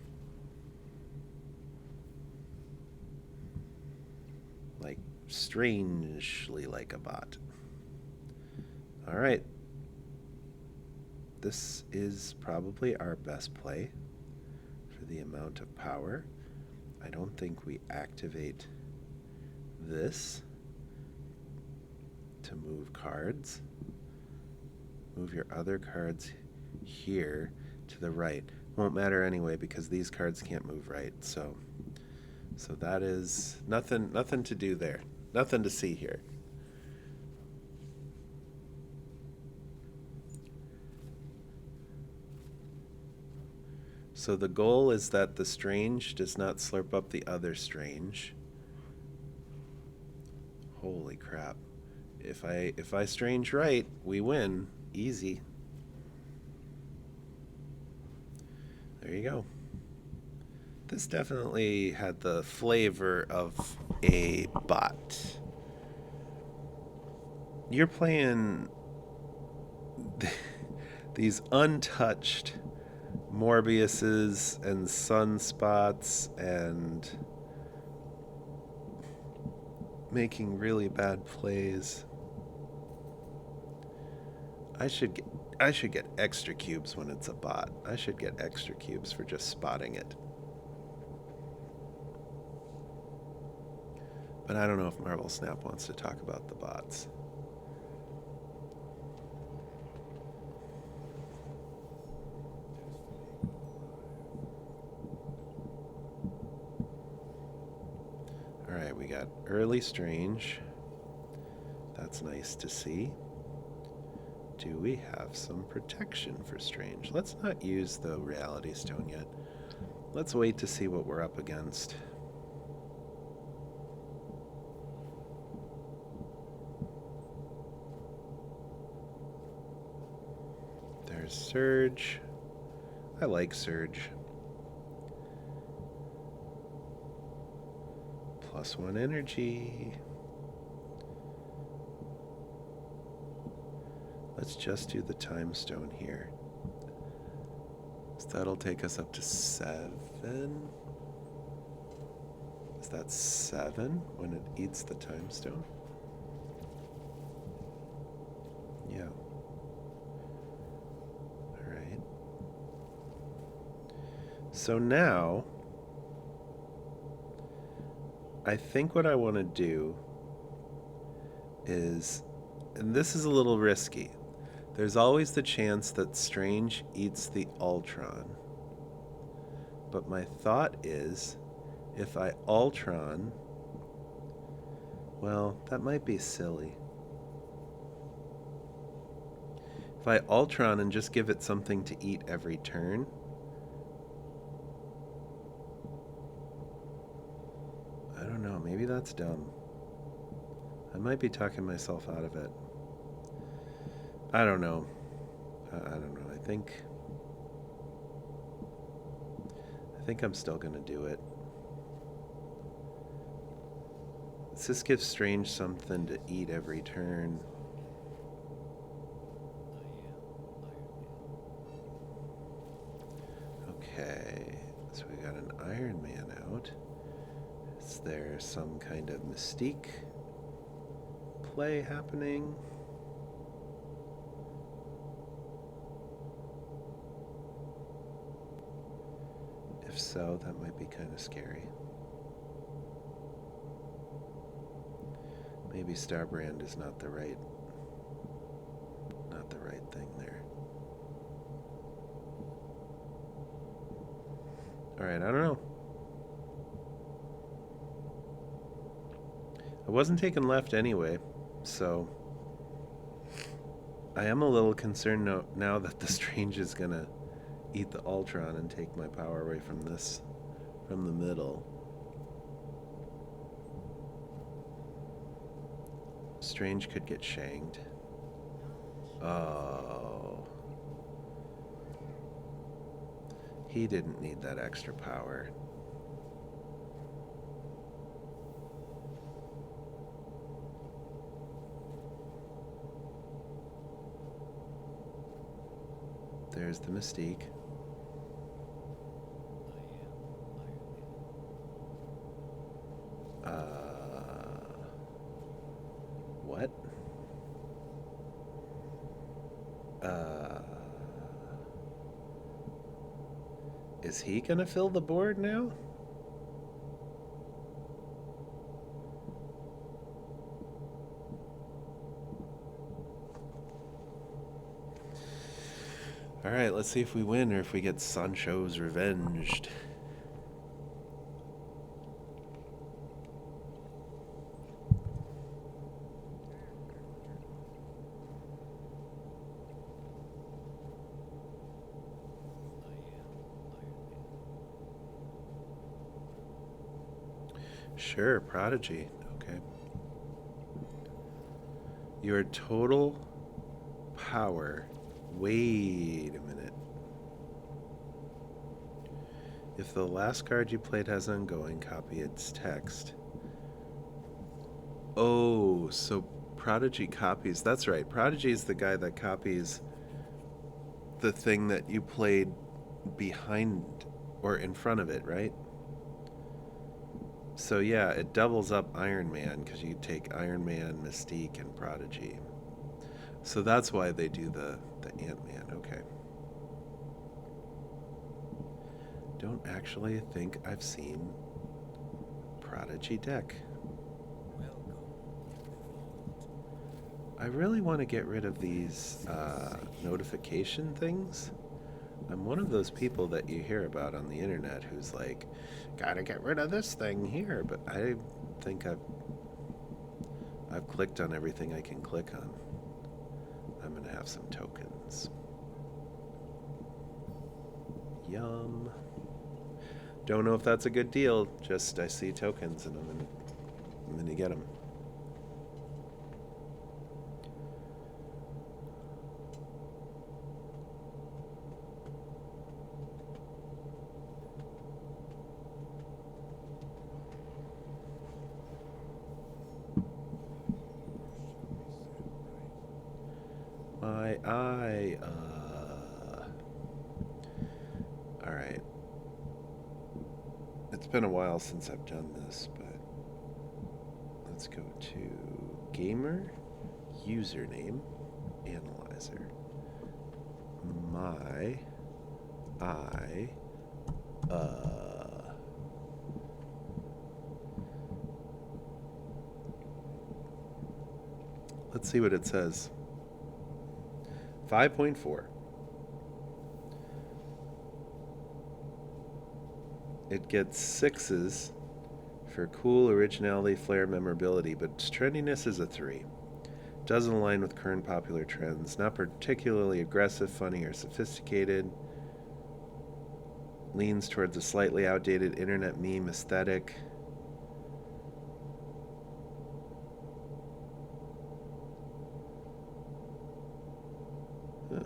Like, strangely like a bot. All right. This is probably our best play for the amount of power. I don't think we activate this to move cards. Move your other cards here to the right. Won't matter anyway because these cards can't move right. So that is nothing to do there. Nothing to see here. So the goal is that the Strange does not slurp up the other Strange. Holy crap. If I Strange right, we win. Easy. There you go. This definitely had the flavor of a bot. You're playing these untouched Morbiuses and Sunspots and making really bad plays. I should get extra cubes when it's a bot. I should get extra cubes for just spotting it. But I don't know if Marvel Snap wants to talk about the bots. Alright, we got early Strange. That's nice to see. Do we have some protection for Strange? Let's not use the Reality Stone yet. Let's wait to see what we're up against. There's Surge. I like Surge. +1 energy. Let's just do the Time Stone here. So that'll take us up to 7. Is that 7 when it eats the Time Stone? So now, I think what I want to do is, and this is a little risky, there's always the chance that Strange eats the Ultron. But my thought is, if I Ultron, well, that might be silly. If I Ultron and just give it something to eat every turn, I don't know, maybe that's dumb. I might be talking myself out of it. I don't know. I don't know. I think I'm still gonna do it. Let's just give Strange something to eat every turn. Okay, so we got an Iron Man out. Is there some kind of Mystique play happening? If so, that might be kind of scary. Maybe Starbrand is not the right thing there. All right, I don't know. I wasn't taking left anyway, so I am a little concerned now that the Strange is gonna eat the Ultron and take my power away from the middle. Strange could get shanked. Oh. He didn't need that extra power. There's the Mystique. What? Is he gonna fill the board now? All right, let's see if we win or if we get Sancho's revenged. Sure, Prodigy. Okay. Your total power. Wait a minute. If the last card you played has ongoing, copy its text. Oh, so Prodigy copies. That's right. Prodigy is the guy that copies the thing that you played behind or in front of it, right? So yeah, it doubles up Iron Man because you take Iron Man, Mystique, and Prodigy. So that's why they do the Ant-Man. Okay. Don't actually think I've seen Prodigy deck. I really want to get rid of these notification things. I'm one of those people that you hear about on the internet who's like, gotta get rid of this thing here, but I think I've clicked on everything I can click on. I'm gonna have some tokens. Yum. Don't know if that's a good deal, just I see tokens and I'm gonna get them. My eye, Alright. It's been a while since I've done this, but let's go to Gamer, Username, Analyzer. My eye, Uh, let's see what it says. 5.4. It gets 6s for cool, originality, flair, memorability, but trendiness is a 3. Doesn't align with current popular trends. Not particularly aggressive, funny, or sophisticated. Leans towards a slightly outdated internet meme aesthetic. Huh.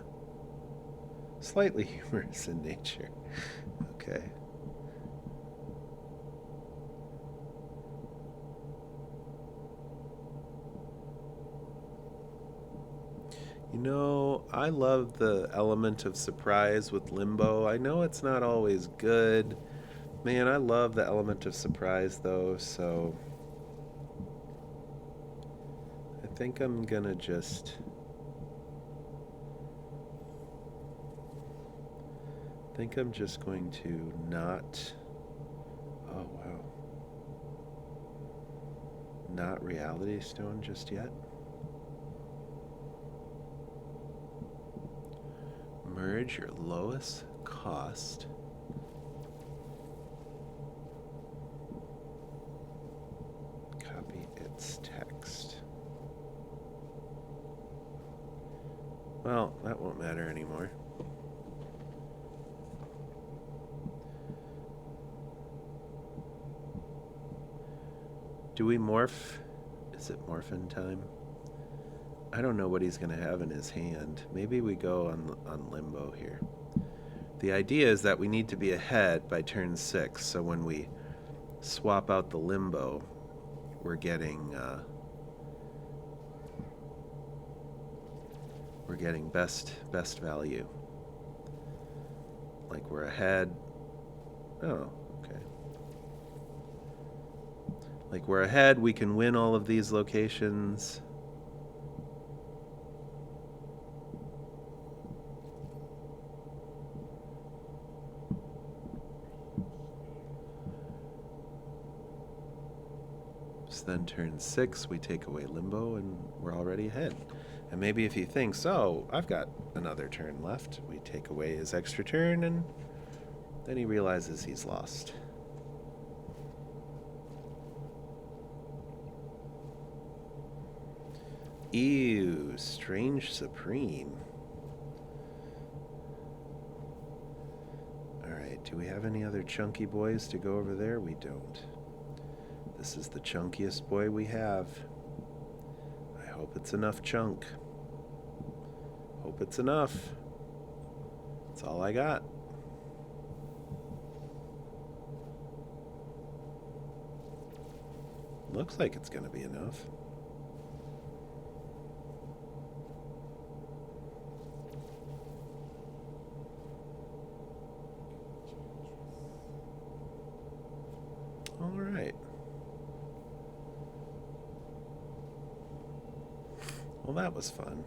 Slightly humorous in nature. Okay. You know, I love the element of surprise with Limbo. I know it's not always good. Man, I love the element of surprise though, so I think I'm gonna just going to not, oh wow, not Reality Stone just yet. Merge your lowest cost. Copy its text. Well, that won't matter anymore. Do we morph? Is it morphin time? I don't know what he's going to have in his hand. Maybe we go on Limbo here. The idea is that we need to be ahead by turn 6, so when we swap out the Limbo, we're getting best value. Like we're ahead. Oh, okay. Like we're ahead, we can win all of these locations. So then turn 6, we take away Limbo and we're already ahead. And maybe if he thinks, oh, I've got another turn left, we take away his extra turn and then he realizes he's lost. Ew, Strange Supreme. Alright, do we have any other chunky boys to go over there? We don't. This is the chunkiest boy we have. I hope it's enough chunk. Hope it's enough. That's all I got. Looks like it's gonna be enough. All right. Well, that was fun.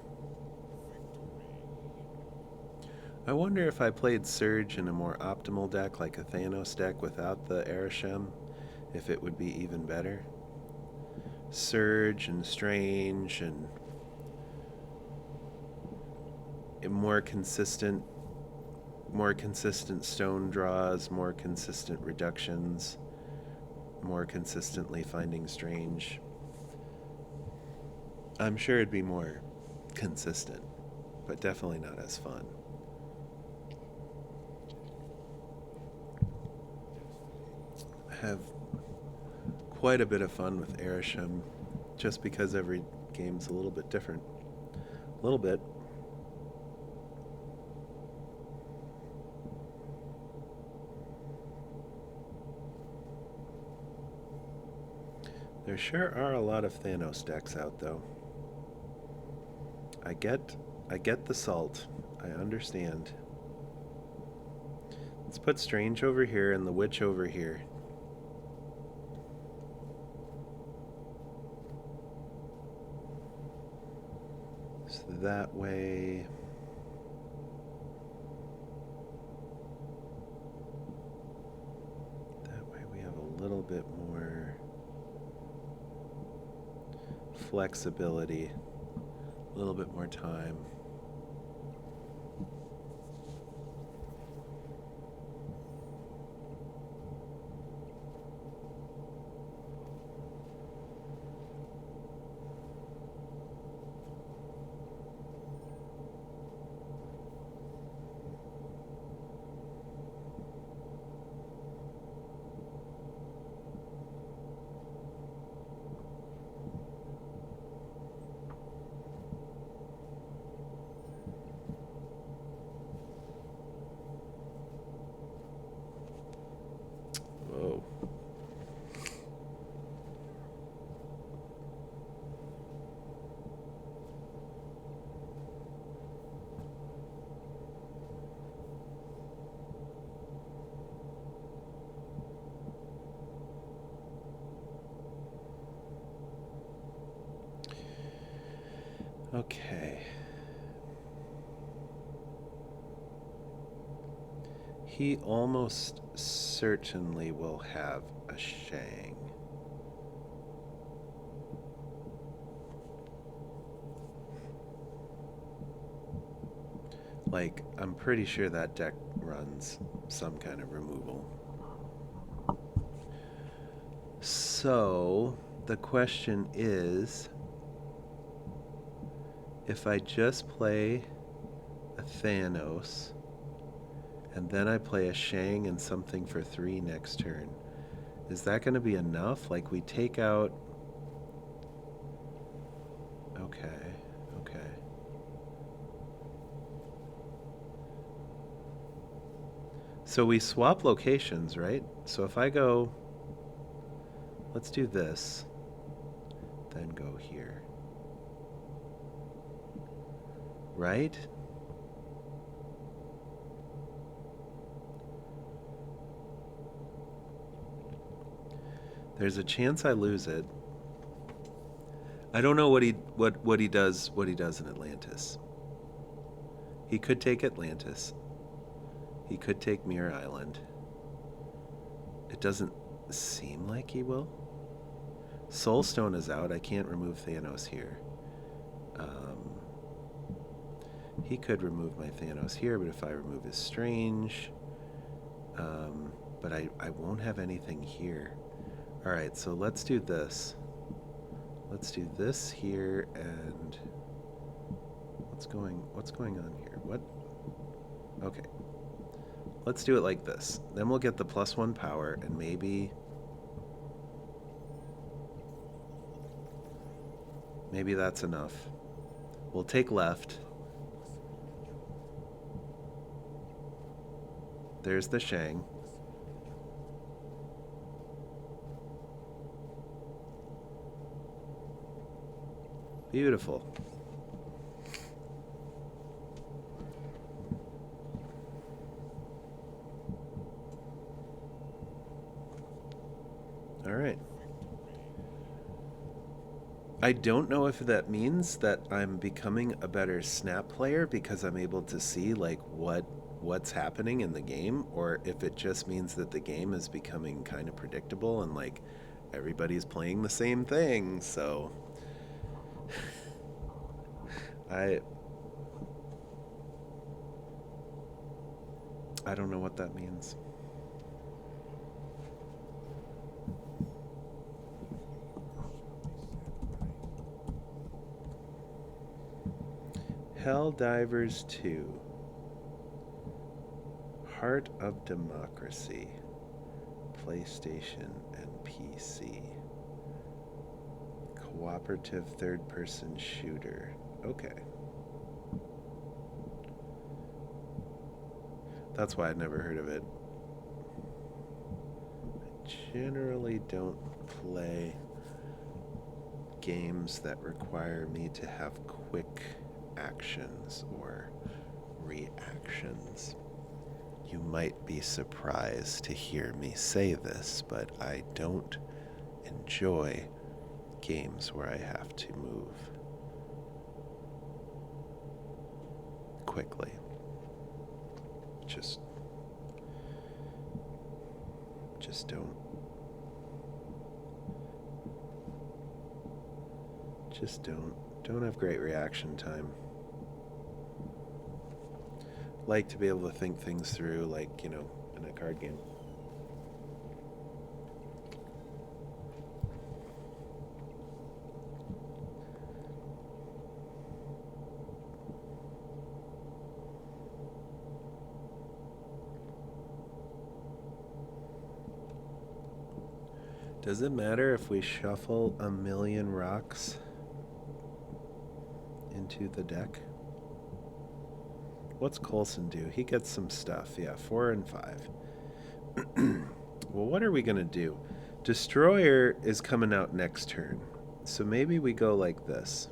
I wonder if I played Surge in a more optimal deck, like a Thanos deck without the Arishem, if it would be even better. Surge and Strange and more consistent stone draws, more consistent reductions, more consistently finding Strange. I'm sure it'd be more consistent, but definitely not as fun. I have quite a bit of fun with Arishem, just because every game's a little bit different. A little bit. There sure are a lot of Thanos decks out, though. I get the salt. I understand. Let's put Strange over here and the Witch over here. So that way... little bit more flexibility, a little bit more time. Whoa. Okay. He almost certainly will have a Shang. Like, I'm pretty sure that deck runs some kind of removal. So, the question is, if I just play a Thanos, and then I play a Shang and something for 3 next turn, is that going to be enough? Like, we take out... Okay, okay. So we swap locations, right? So if I go... Let's do this. Then go here. Right? There's a chance I lose it. I don't know what he does in Atlantis. He could take Atlantis. He could take Mirror Island. It doesn't seem like he will. Soulstone is out. I can't remove Thanos here. He could remove my Thanos here, but if I remove his Strange... but I won't have anything here. Alright, so let's do this. Let's do this here, and... What's going on here? What? Okay. Let's do it like this. Then we'll get the +1 power, and maybe that's enough. We'll take left. There's the Shang. Beautiful. All right. I don't know if that means that I'm becoming a better Snap player because I'm able to see like what's happening in the game, or if it just means that the game is becoming kind of predictable and like everybody's playing the same thing. So I don't know what that means. Helldivers 2. Heart of Democracy. PlayStation and PC. Cooperative third-person shooter. Okay. That's why I'd never heard of it. I generally don't play games that require me to have quick actions or reactions. You might be surprised to hear me say this, but I don't enjoy games where I have to move quickly. Just don't. just don't have great reaction time. Like to be able to think things through, like, in a card game. Does it matter if we shuffle a million rocks into the deck? What's Coulson do? He gets some stuff. Yeah, 4 and 5. Well, what are we going to do? Destroyer is coming out next turn. So maybe we go like this.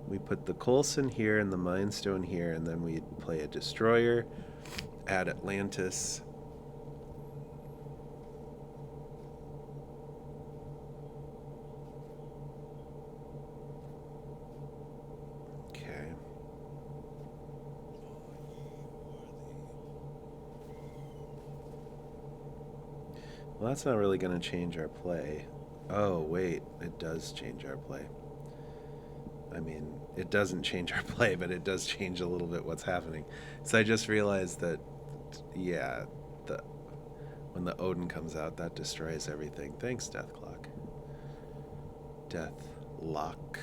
We put the Coulson here and the Mind Stone here, and then we play a Destroyer, add Atlantis. Well, that's not really going to change our play. Oh, wait, it does change our play. I mean, it doesn't change our play, but it does change a little bit what's happening. So I just realized that, yeah, when the Odin comes out, that destroys everything. Thanks, Death Clock. Death Lock.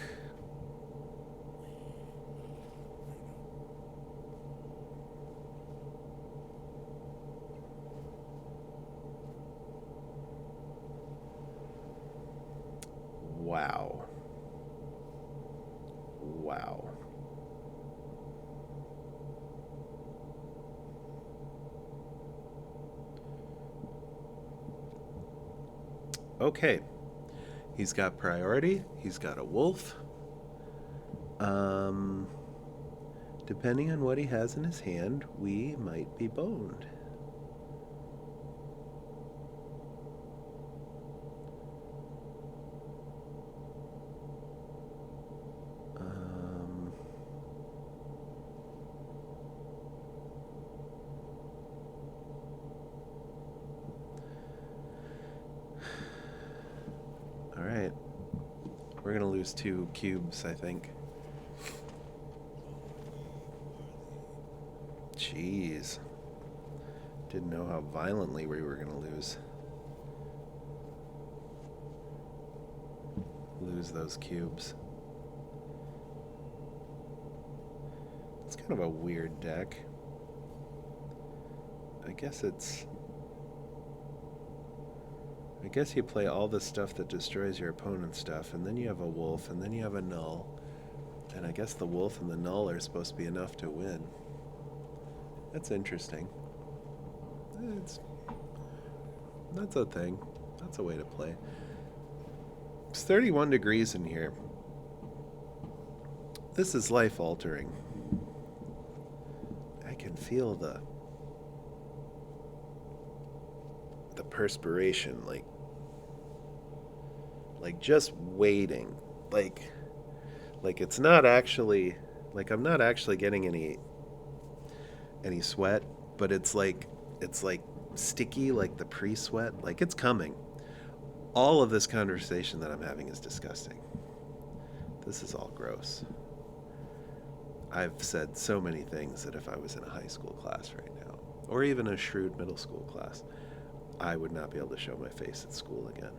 Wow. Wow. Okay. He's got priority. He's got a wolf. Depending on what he has in his hand, we might be boned. All right. We're going to lose 2 cubes, I think. Jeez. Didn't know how violently we were going to lose those cubes. It's kind of a weird deck. I guess you play all the stuff that destroys your opponent's stuff, and then you have a wolf, and then you have a null. And I guess the wolf and the null are supposed to be enough to win. That's interesting. That's a thing. That's a way to play. It's 31 degrees in here. This is life-altering. I can feel the perspiration, like just waiting, like it's not actually, like I'm not actually getting any sweat, but it's like sticky, like the pre-sweat, like it's coming. All of this conversation that I'm having is disgusting. This is all gross. I've said so many things that if I was in a high school class right now, or even a shrewd middle school class, I would not be able to show my face at school again.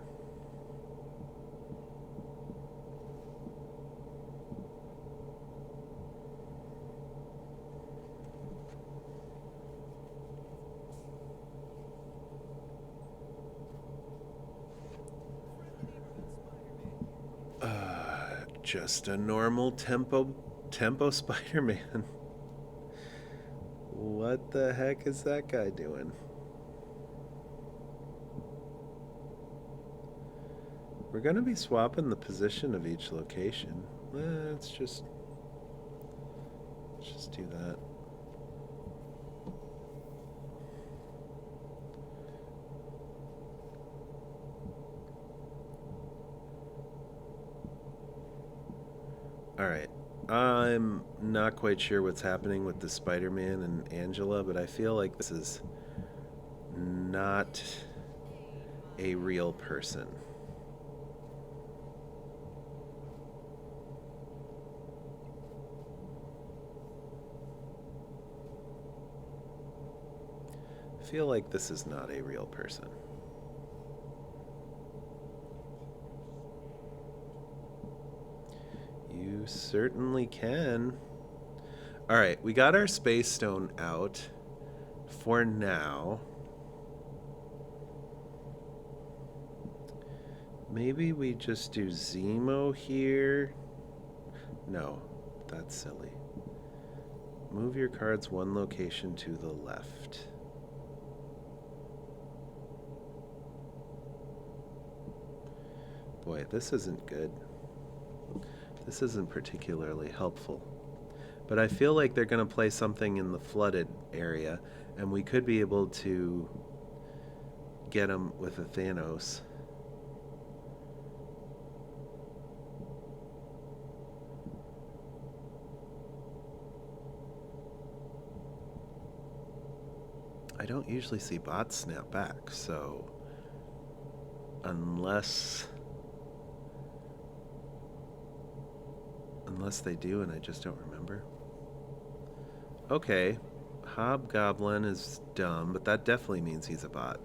Just a normal tempo Spider-Man. What the heck is that guy doing? We're going to be swapping the position of each location. Let's just do that. All right. I'm not quite sure what's happening with the Spider-Man and Angela, but I feel like this is not a real person. feel like this is not a real person. You certainly can. All right, we got our space stone out for now. Maybe we just do Zemo here. No, that's silly. Move your cards one location to the left. Boy, this isn't good. This isn't particularly helpful. But I feel like they're going to play something in the flooded area, and we could be able to get them with a Thanos. I don't usually see bots snap back, so unless they do and I just don't remember. Okay, Hobgoblin is dumb, but that definitely means he's a bot.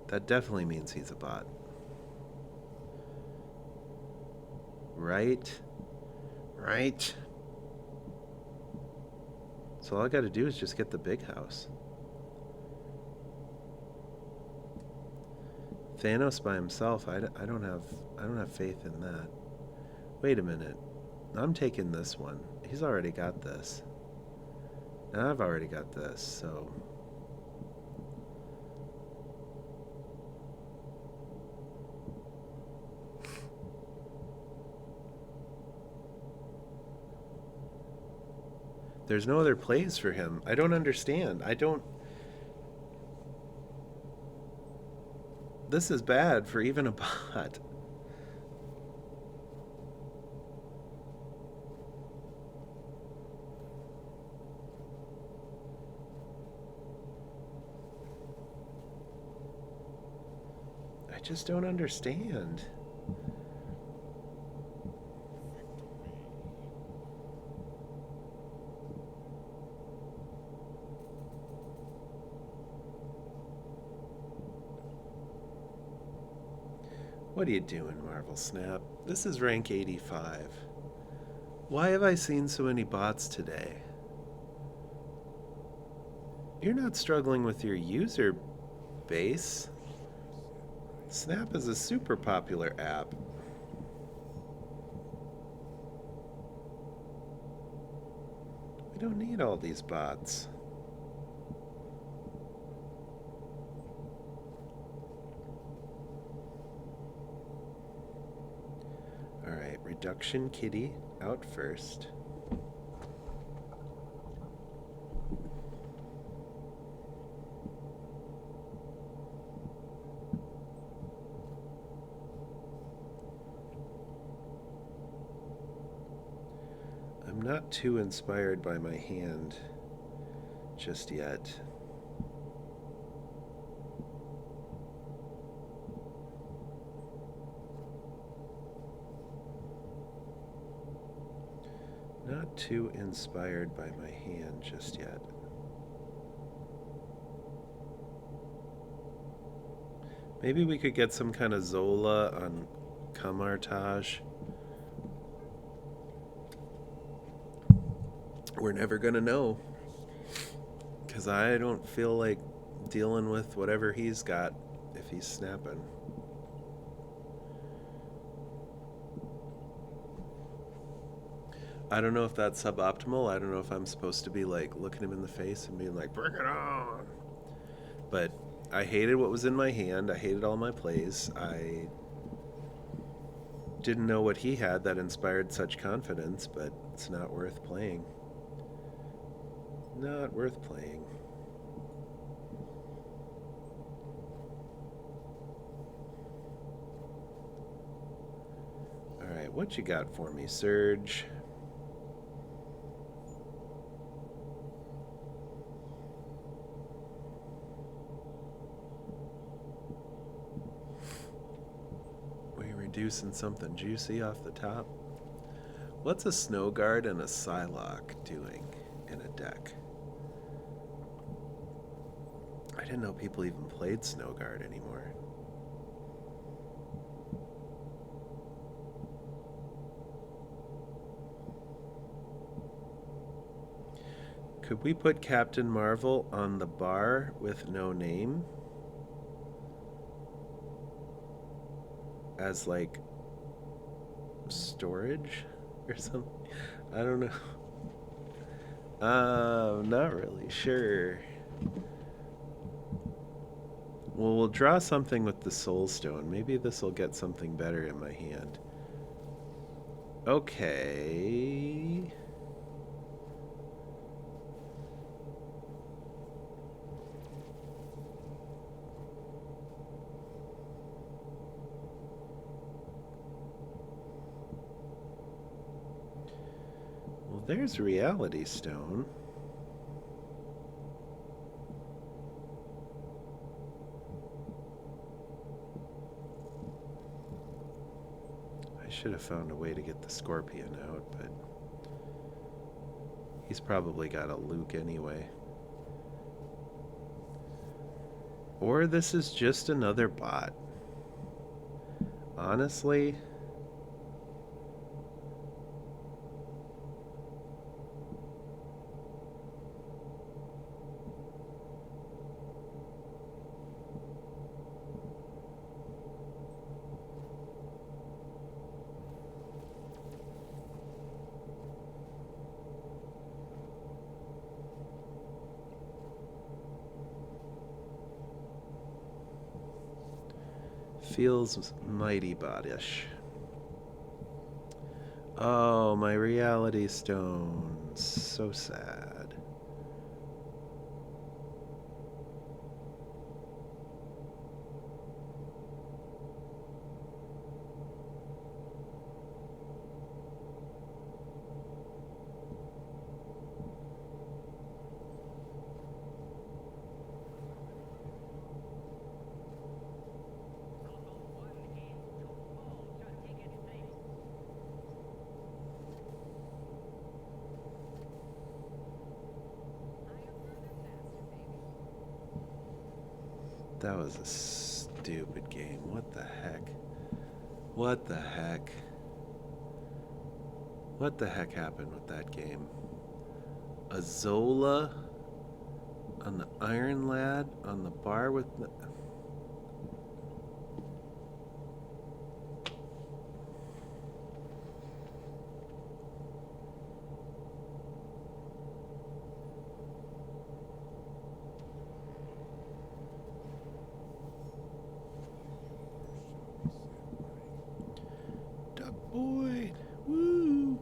That definitely means he's a bot. Right? Right? So all I gotta do is just get the big house. Thanos by himself, I don't have faith in that. Wait a minute. I'm taking this one. He's already got this. And I've already got this, so... There's no other plays for him. I don't understand. This is bad for even a bot. I just don't understand. What are you doing, Marvel Snap? This is rank 85. Why have I seen so many bots today? You're not struggling with your user base. Snap is a super popular app. We don't need all these bots. Alright, Reduction Kitty out first. I'm not too inspired by my hand just yet. Not too inspired by my hand just yet. Maybe we could get some kind of Zola on Kamartaj. We're never gonna know. Because I don't feel like dealing with whatever he's got if he's snapping. I don't know if that's suboptimal. I don't know if I'm supposed to be like looking him in the face and being like, bring it on. But I hated what was in my hand. I hated all my plays. I didn't know what he had that inspired such confidence, but it's not worth playing. Not worth playing. Alright, what you got for me, Surge? Reducing something juicy off the top. What's a Snow Guard and a Psylocke doing in a deck? I didn't know people even played Snow Guard anymore. Could we put Captain Marvel on the bar with no name? As like storage or something? I don't know. Not really sure. Well, we'll draw something with the Soul Stone. Maybe this will get something better in my hand. Okay. Well, there's Reality Stone. I should have found a way to get the Scorpion out, but he's probably got a Luke anyway. Or this is just another bot. Honestly, feels mighty bottish. Oh, my Reality Stone. So sad. That was a stupid game. What the heck? What the heck? What the heck happened with that game? A Zola on the Iron Lad on the bar with the... Duck Boyd. Woo!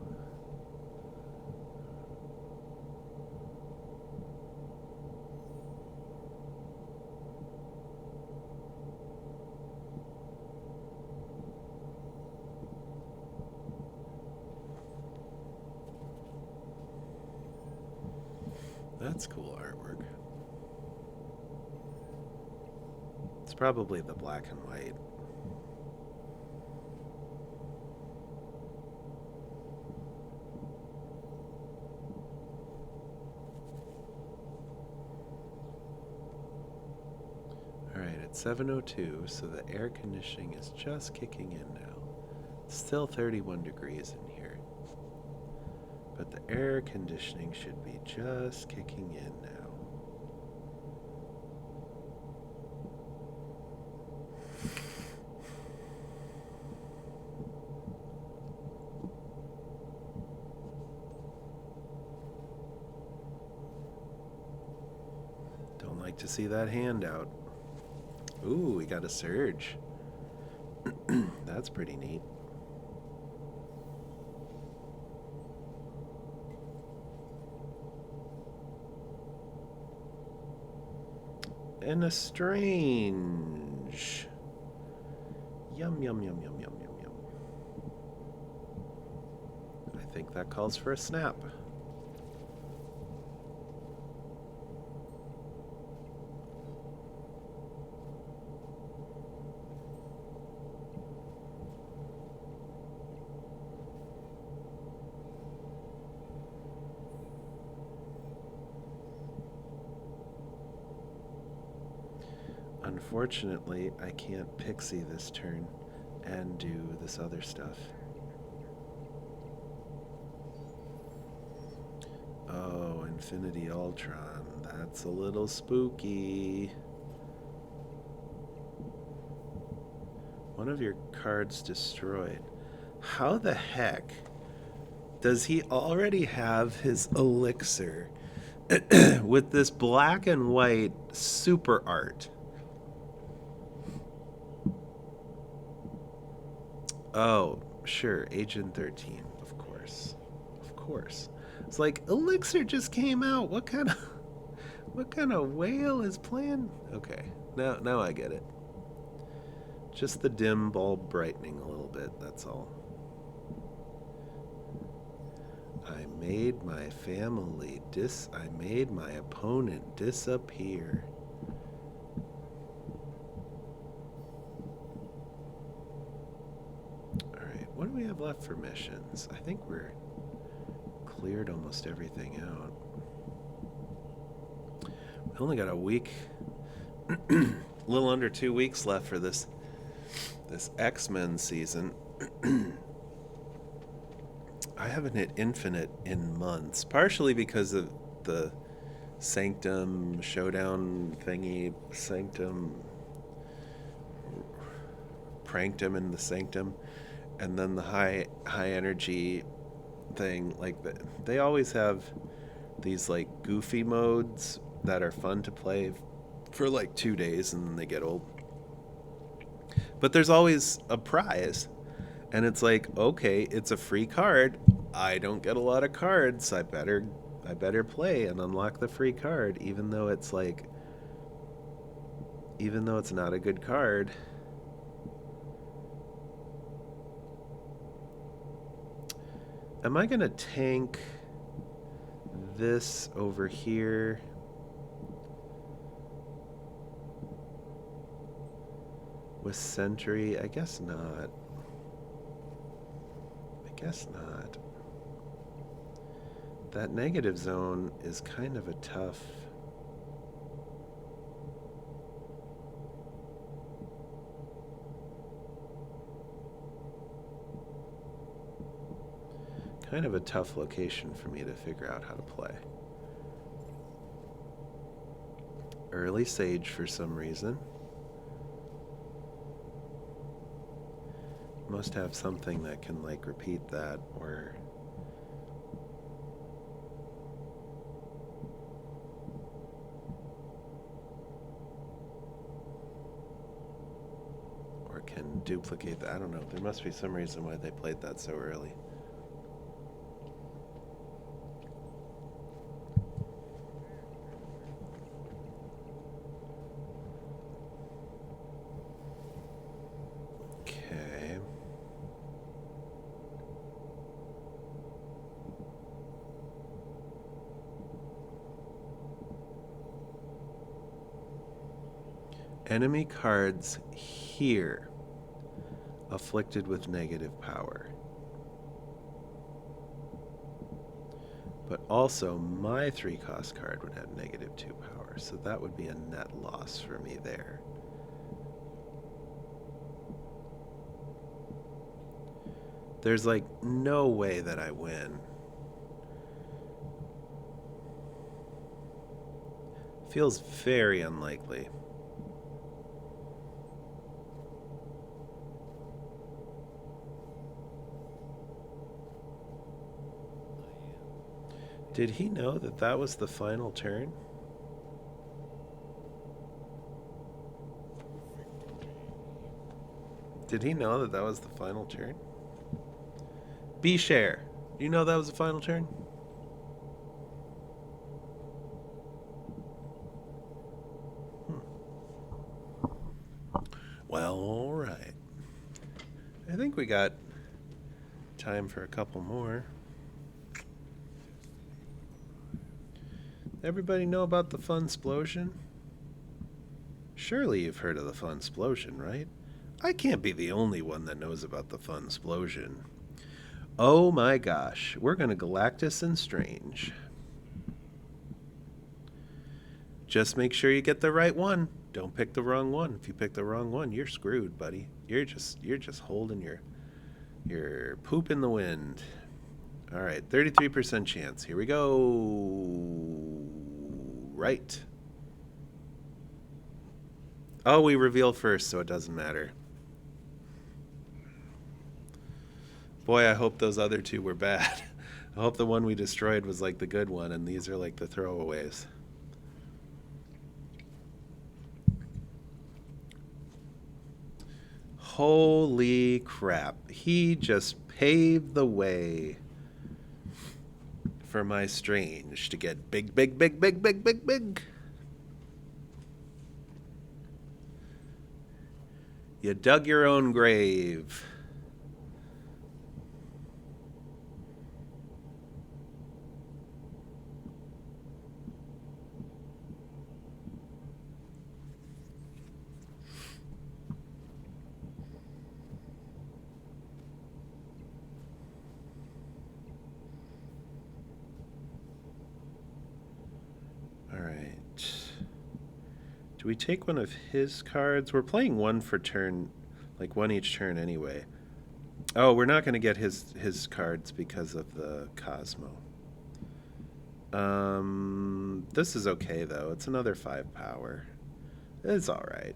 That's cool artwork. It's probably the black and white. Alright, it's 7:02, so the air conditioning is just kicking in now. It's still 31 degrees in here. But the air conditioning should be just kicking in now. Don't like to see that hand out. Ooh, we got a surge. That's pretty neat. And a strange. Yum, yum, yum, yum, yum, yum, yum. I think that calls for a snap. Unfortunately, I can't pixie this turn and do this other stuff. Oh, Infinity Ultron. That's a little spooky. One of your cards destroyed. How the heck does he already have his elixir with this black and white super art? Oh, sure, Agent 13, of course. Of course. It's like Elixir just came out. What kind of whale is playing? Okay. Now I get it. Just the dim bulb brightening a little bit, that's all. I made my I made my opponent disappear. Alright, what do we have left for missions? I think we're cleared almost everything out. We only got a week, a little under 2 weeks left for this X-Men season. I haven't hit Infinite in months, partially because of the Sanctum Showdown thingy. Sanctum pranked him in the Sanctum, and then the high energy thing. Like they always have these like goofy modes that are fun to play for like 2 days, and then they get old. But there's always a prize. And it's like, okay, it's a free card. I don't get a lot of cards. I better play and unlock the free card, even though it's not a good card. Am I gonna tank this over here? With Sentry? I guess not. Guess not. That negative zone is kind of a tough. Kind of a tough location for me to figure out how to play. Early Sage for some reason. Must have something that can like repeat that, or can duplicate that. I don't know. There must be some reason why they played that so early. Enemy cards here afflicted with negative power. But also my 3-cost card would have -2 power, so that would be a net loss for me there. There's like no way that I win. Feels very unlikely. Did he know that that was the final turn? Did he know that that was the final turn? B-Share, do you know that was the final turn? Well, all right. I think we got time for a couple more. Everybody know about the Funsplosion? Surely you've heard of the Funsplosion, right? I can't be the only one that knows about the Funsplosion. Oh my gosh, we're gonna Galactus and Strange. Just make sure you get the right one. Don't pick the wrong one. If you pick the wrong one, you're screwed, buddy. You're just holding your poop in the wind. All right, 33% chance. Here we go. Right. Oh, we reveal first, so it doesn't matter. Boy, I hope those other two were bad. I hope the one we destroyed was like the good one, and these are like the throwaways. Holy crap. He just paved the way for my strange to get big, big, big, big, big, big, big. You dug your own grave. All right. Do we take one of his cards? We're playing one for turn, like one each turn anyway. Oh, we're not going to get his cards because of the Cosmo. This is okay though. It's another 5 power. It's all right.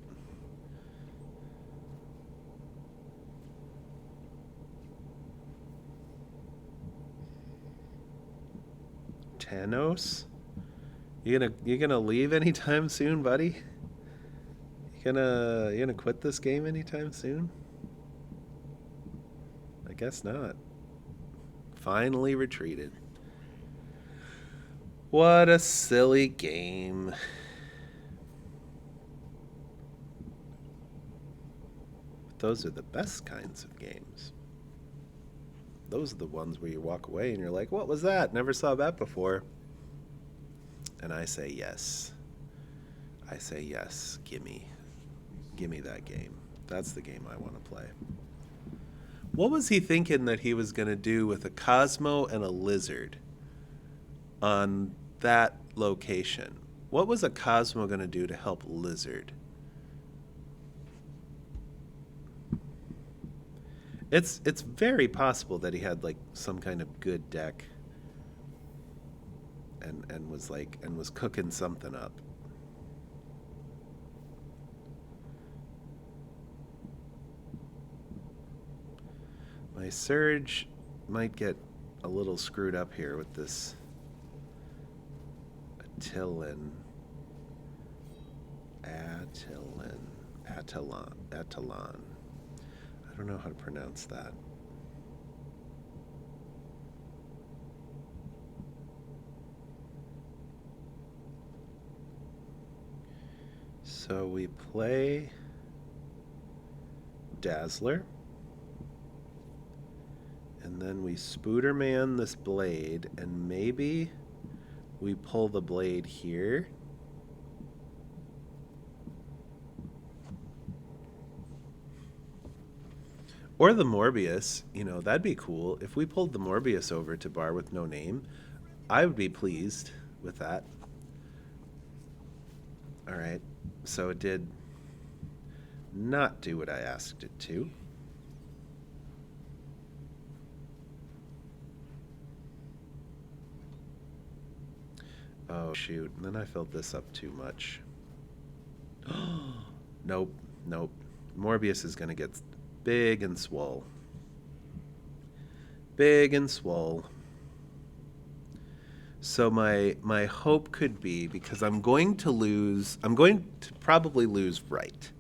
Thanos? You gonna leave anytime soon, buddy? You gonna quit this game anytime soon? I guess not. Finally retreated. What a silly game. Those are the best kinds of games. Those are the ones where you walk away and you're like, what was that? Never saw that before. And I say yes. I say yes. Gimme that game. That's the game I want to play. What was he thinking that he was going to do with a Cosmo and a lizard on that location? What was a Cosmo going to do to help lizard? It's very possible that he had like some kind of good deck and was cooking something up. My Surge might get a little screwed up here with this Attilan. I don't know how to pronounce that. So we play Dazzler. And then we Spooderman this blade, and maybe we pull the blade here. Or the Morbius, that'd be cool. If we pulled the Morbius over to Bar with No Name, I would be pleased with that. All right, so it did not do what I asked it to. Oh, shoot. And then I filled this up too much. Nope. Morbius is going to get big and swole. Big and swole. So my hope could be, because I'm going to probably lose right.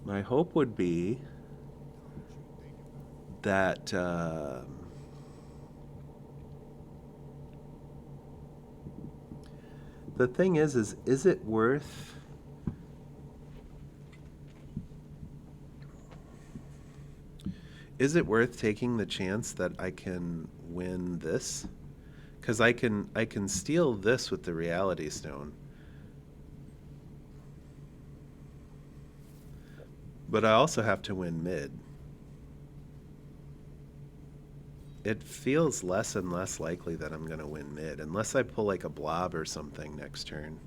My hope would be that the thing is it worth taking the chance that I can win this? Because I can steal this with the Reality Stone, but I also have to win mid. it feels less and less likely that I'm going to win mid, unless I pull like a blob or something next turn.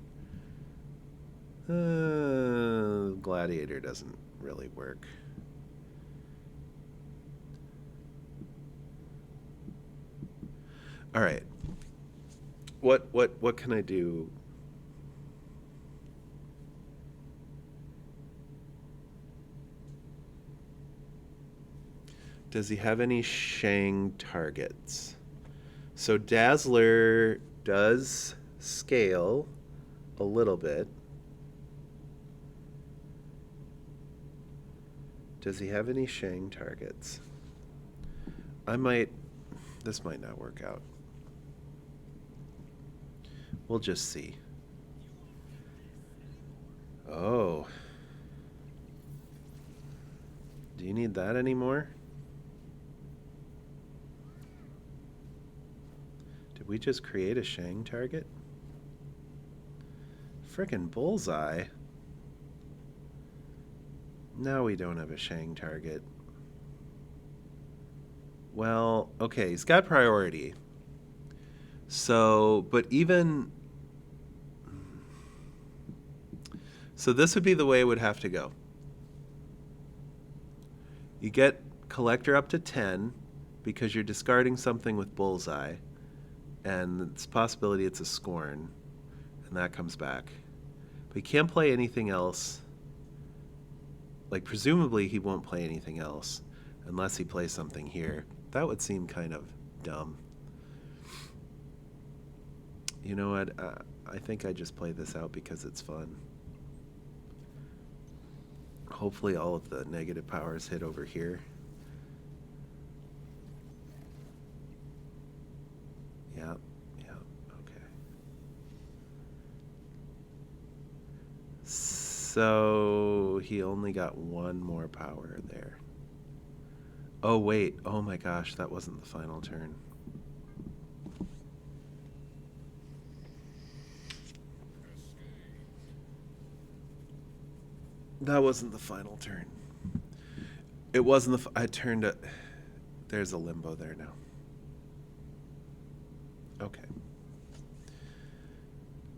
Gladiator doesn't really work. All right. What can I do? Does he have any Shang targets? So Dazzler does scale a little bit. Does he have any Shang targets? This might not work out. We'll just see. Oh. Do you need that anymore? Did we just create a Shang target? Frickin' bullseye. Now we don't have a Shang target. Well, okay, he's got priority. So, but even... So this would be the way it would have to go. You get Collector up to 10 because you're discarding something with Bullseye, and it's a possibility it's a Scorn, and that comes back. But he can't play anything else. Like, presumably he won't play anything else unless he plays something here. That would seem kind of dumb. You know what? I think I just play this out because it's fun. Hopefully all of the negative powers hit over here. Yeah, okay. So he only got one more power there. Oh wait, oh my gosh, that wasn't the final turn. That wasn't the final turn. It wasn't I turned it. There's a limbo there now. Okay.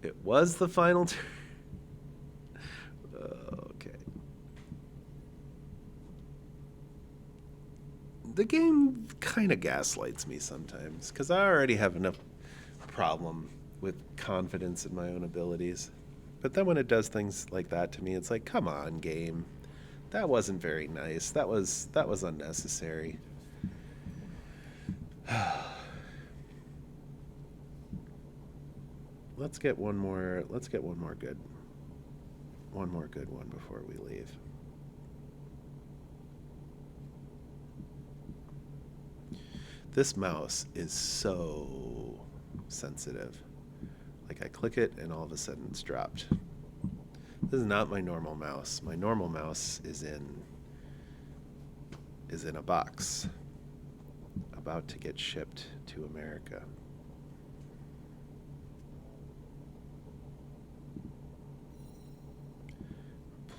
It was the final turn. Okay. The game kind of gaslights me sometimes because I already have enough problem with confidence in my own abilities. But then when it does things like that to me, it's like, come on, game. That wasn't very nice. That was unnecessary. Let's get one more good. One more good one before we leave. This mouse is so sensitive. Like I click it and all of a sudden it's dropped. This is not my normal mouse. My normal mouse is in a box about to get shipped to America.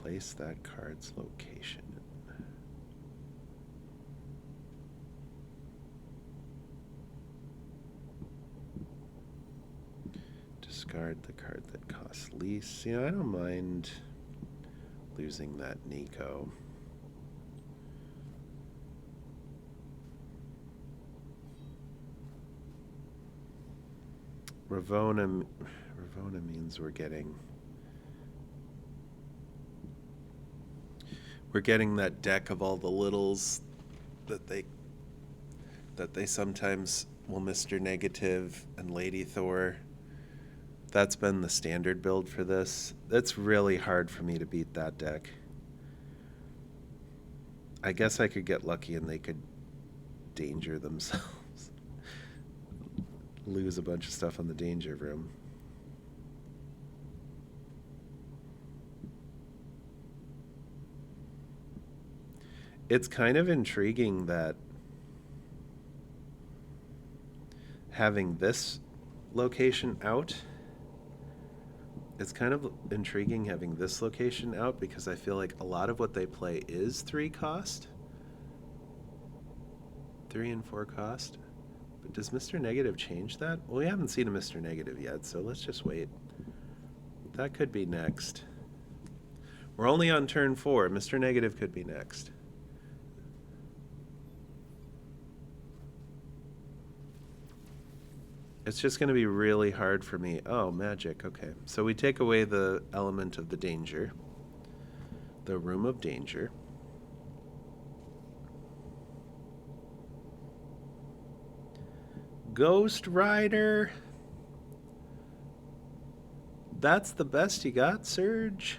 Place that card's location. Discard the card that costs least. You know, I don't mind losing that Nico. Ravona means we're getting that deck of all the littles that they sometimes will Mr. Negative and Lady Thor. That's been the standard build for this. It's really hard for me to beat that deck. I guess I could get lucky and they could danger themselves. Lose a bunch of stuff on the danger room. It's kind of intriguing that having this location out. It's kind of intriguing having this location out because I feel like a lot of what they play is 3 cost. 3 and 4 cost. But does Mr. Negative change that? Well, we haven't seen a Mr. Negative yet, so let's just wait. That could be next. We're only on turn 4. Mr. Negative could be next. It's just going to be really hard for me. Oh, magic. Okay. So we take away the element of the danger. The room of danger. Ghost Rider. That's the best you got, Surge?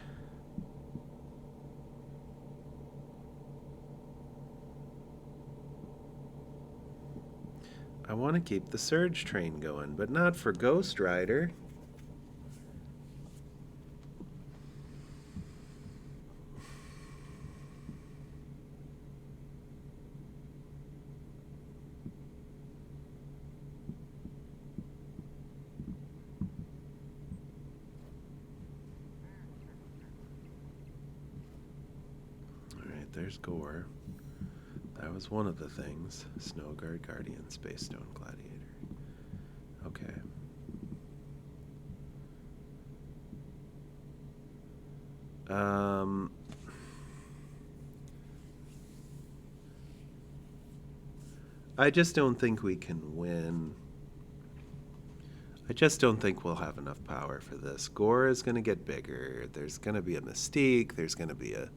I want to keep the Surge train going, but not for Ghost Rider. Alright, there's Gore. That was one of the things. Snowguard, Guardian, Space Stone, Gladiator. Okay. I just don't think we can win. I just don't think we'll have enough power for this. Gore is going to get bigger. There's going to be a Mystique. There's going to be a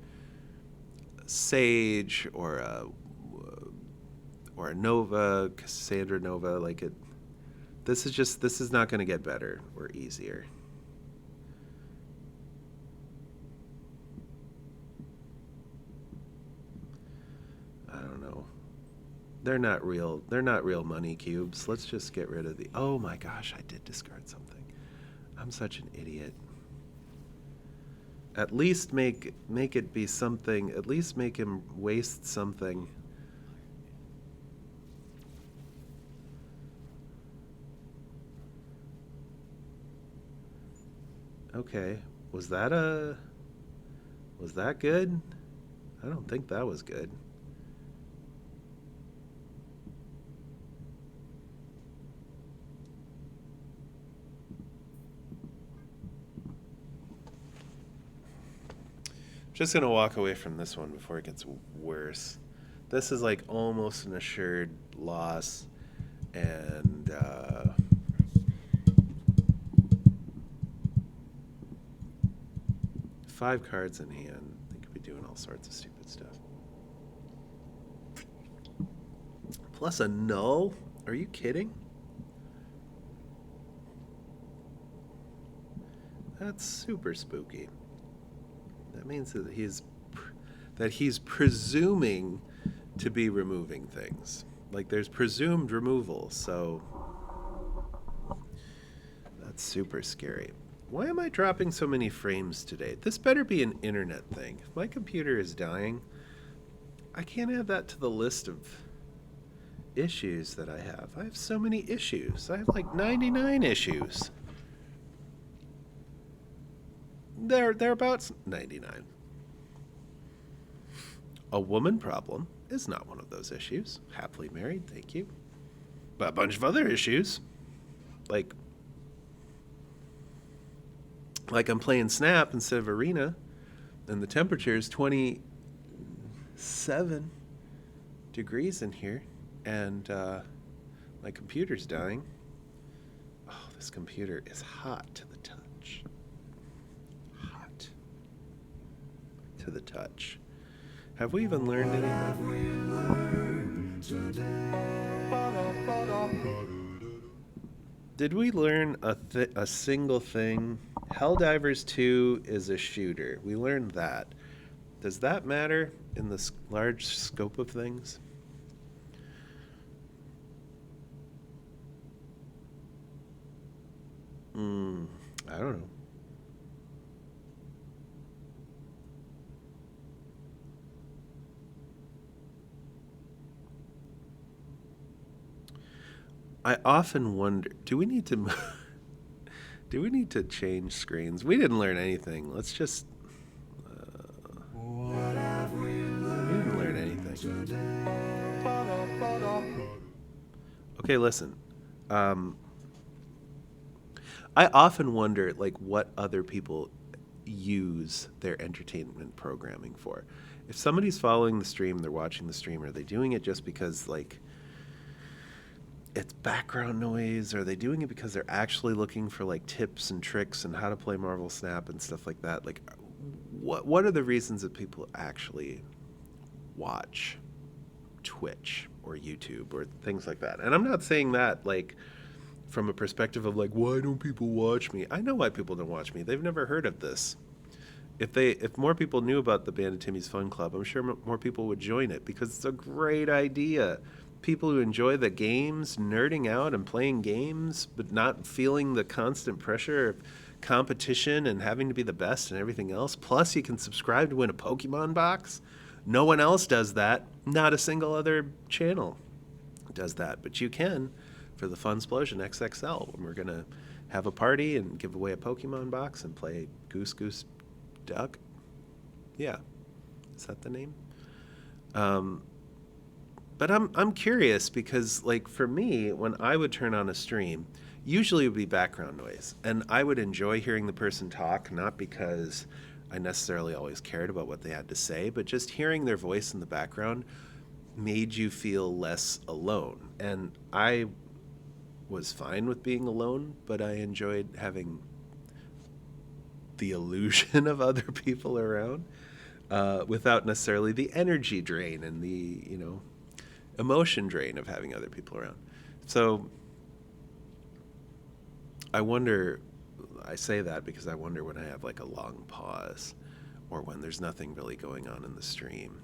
Sage or a Nova, Cassandra Nova. Like it. This is not going to get better or easier. I don't know. They're not real money cubes. Let's just get rid of the... Oh my gosh, I did discard something. I'm such an idiot. At least make it be something. At least make him waste something. Okay. Was that good? I don't think that was good. Just gonna walk away from this one before it gets worse. This is like almost an assured loss, and 5 cards in hand. They could be doing all sorts of stupid stuff. Plus a null? Are you kidding? That's super spooky. That means that he's presuming to be removing things. Like there's presumed removal, so that's super scary. Why am I dropping so many frames today? This better be an internet thing. If my computer is dying, I can't add that to the list of issues that I have. I have so many issues. I have like 99 issues. They're about 99. A woman problem is not one of those issues. Happily married, thank you. But a bunch of other issues, like I'm playing Snap instead of Arena, and the temperature is 27 degrees in here, and my computer's dying. Oh, this computer is hot to the touch. Hot to the touch. Have we even learned anything? Did we learn a single thing? Helldivers 2 is a shooter. We learned that. Does that matter in the large scope of things? I don't know. I often wonder, do we need to change screens? We didn't learn anything. Let's just we didn't learn anything. Okay, listen. Um, I often wonder, like, what other people use their entertainment programming for. If somebody's following the stream, they're watching the stream, are they doing it just because, like, it's background noise? Are they doing it because they're actually looking for, like, tips and tricks and how to play Marvel Snap and stuff like that? Like, what are the reasons that people actually watch Twitch or YouTube or things like that? And I'm not saying that, like, from a perspective of, like, why don't people watch me? I know why people don't watch me. They've never heard of this. If more people knew about the Band of Timmy's Fun Club, I'm sure more people would join it because it's a great idea. People who enjoy the games, nerding out and playing games, but not feeling the constant pressure of competition and having to be the best and everything else. Plus, you can subscribe to win a Pokemon box. No one else does that. Not a single other channel does that, but you can for the Funsplosion XXL when we're going to have a party and give away a Pokemon box and play Goose Goose Duck. Yeah, is that the name? But I'm curious because, like, for me, when I would turn on a stream, usually it would be background noise, and I would enjoy hearing the person talk, not because I necessarily always cared about what they had to say, but just hearing their voice in the background made you feel less alone. And I was fine with being alone, but I enjoyed having the illusion of other people around without necessarily the energy drain and the, emotion drain of having other people around. So I say that because I wonder when I have, like, a long pause or when there's nothing really going on in the stream,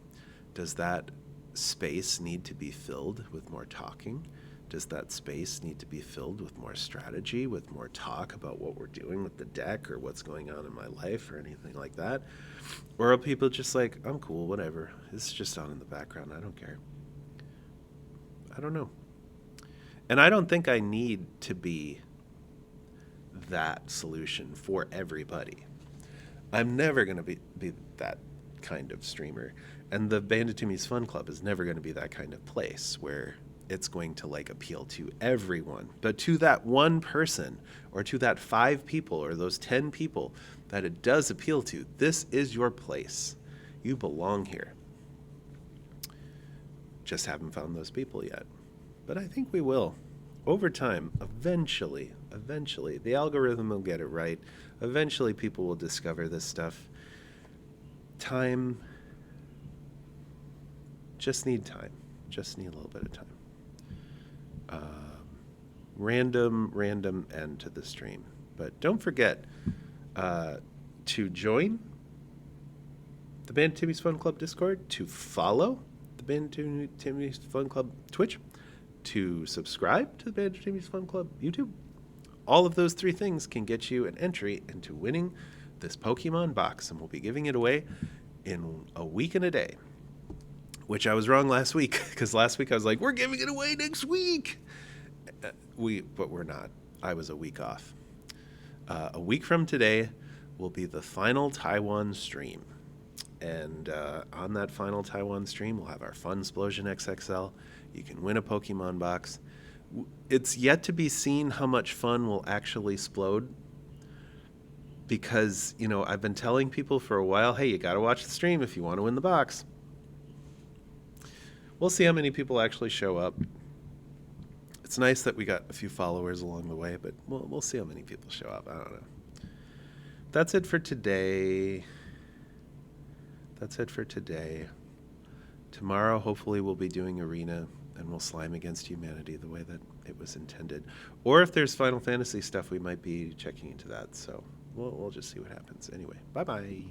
does that space need to be filled with more talking? Does that space need to be filled with more strategy, with more talk about what we're doing with the deck or what's going on in my life or anything like that? Or are people just like, I'm cool, whatever. It's just on in the background. I don't care. I don't know. And I don't think I need to be that solution for everybody. I'm never going to be that kind of streamer. And the Band of Timmy's Fun Club is never going to be that kind of place where it's going to, like, appeal to everyone. But to that one person or to that 5 people or those 10 people that it does appeal to, this is your place. You belong here. Just haven't found those people yet. But I think we will. Over time, eventually, the algorithm will get it right. Eventually, people will discover this stuff. Time. Just need time. Just need a little bit of time. Random end to the stream. But don't forget to join the Band of Timmy's Fun Club Discord, to follow the Band of Timmy's Fun Club Twitch, to subscribe to the Band of Timmy's Fun Club YouTube. All of those 3 things can get you an entry into winning this Pokemon box, and we'll be giving it away in a week and a day. Which I was wrong last week, because last week I was like, we're giving it away next week. But we're not. I was a week off. A week from today will be the final Taiwan stream. And on that final Taiwan stream, we'll have our Funsplosion XXL. You can win a Pokemon box. It's yet to be seen how much fun will actually explode. Because, I've been telling people for a while, hey, you got to watch the stream if you want to win the box. We'll see how many people actually show up. It's nice that we got a few followers along the way, but we'll see how many people show up. I don't know. That's it for today. Tomorrow, hopefully, we'll be doing Arena, and we'll slime against humanity the way that it was intended. Or if there's Final Fantasy stuff, we might be checking into that. So we'll just see what happens. Anyway, bye-bye.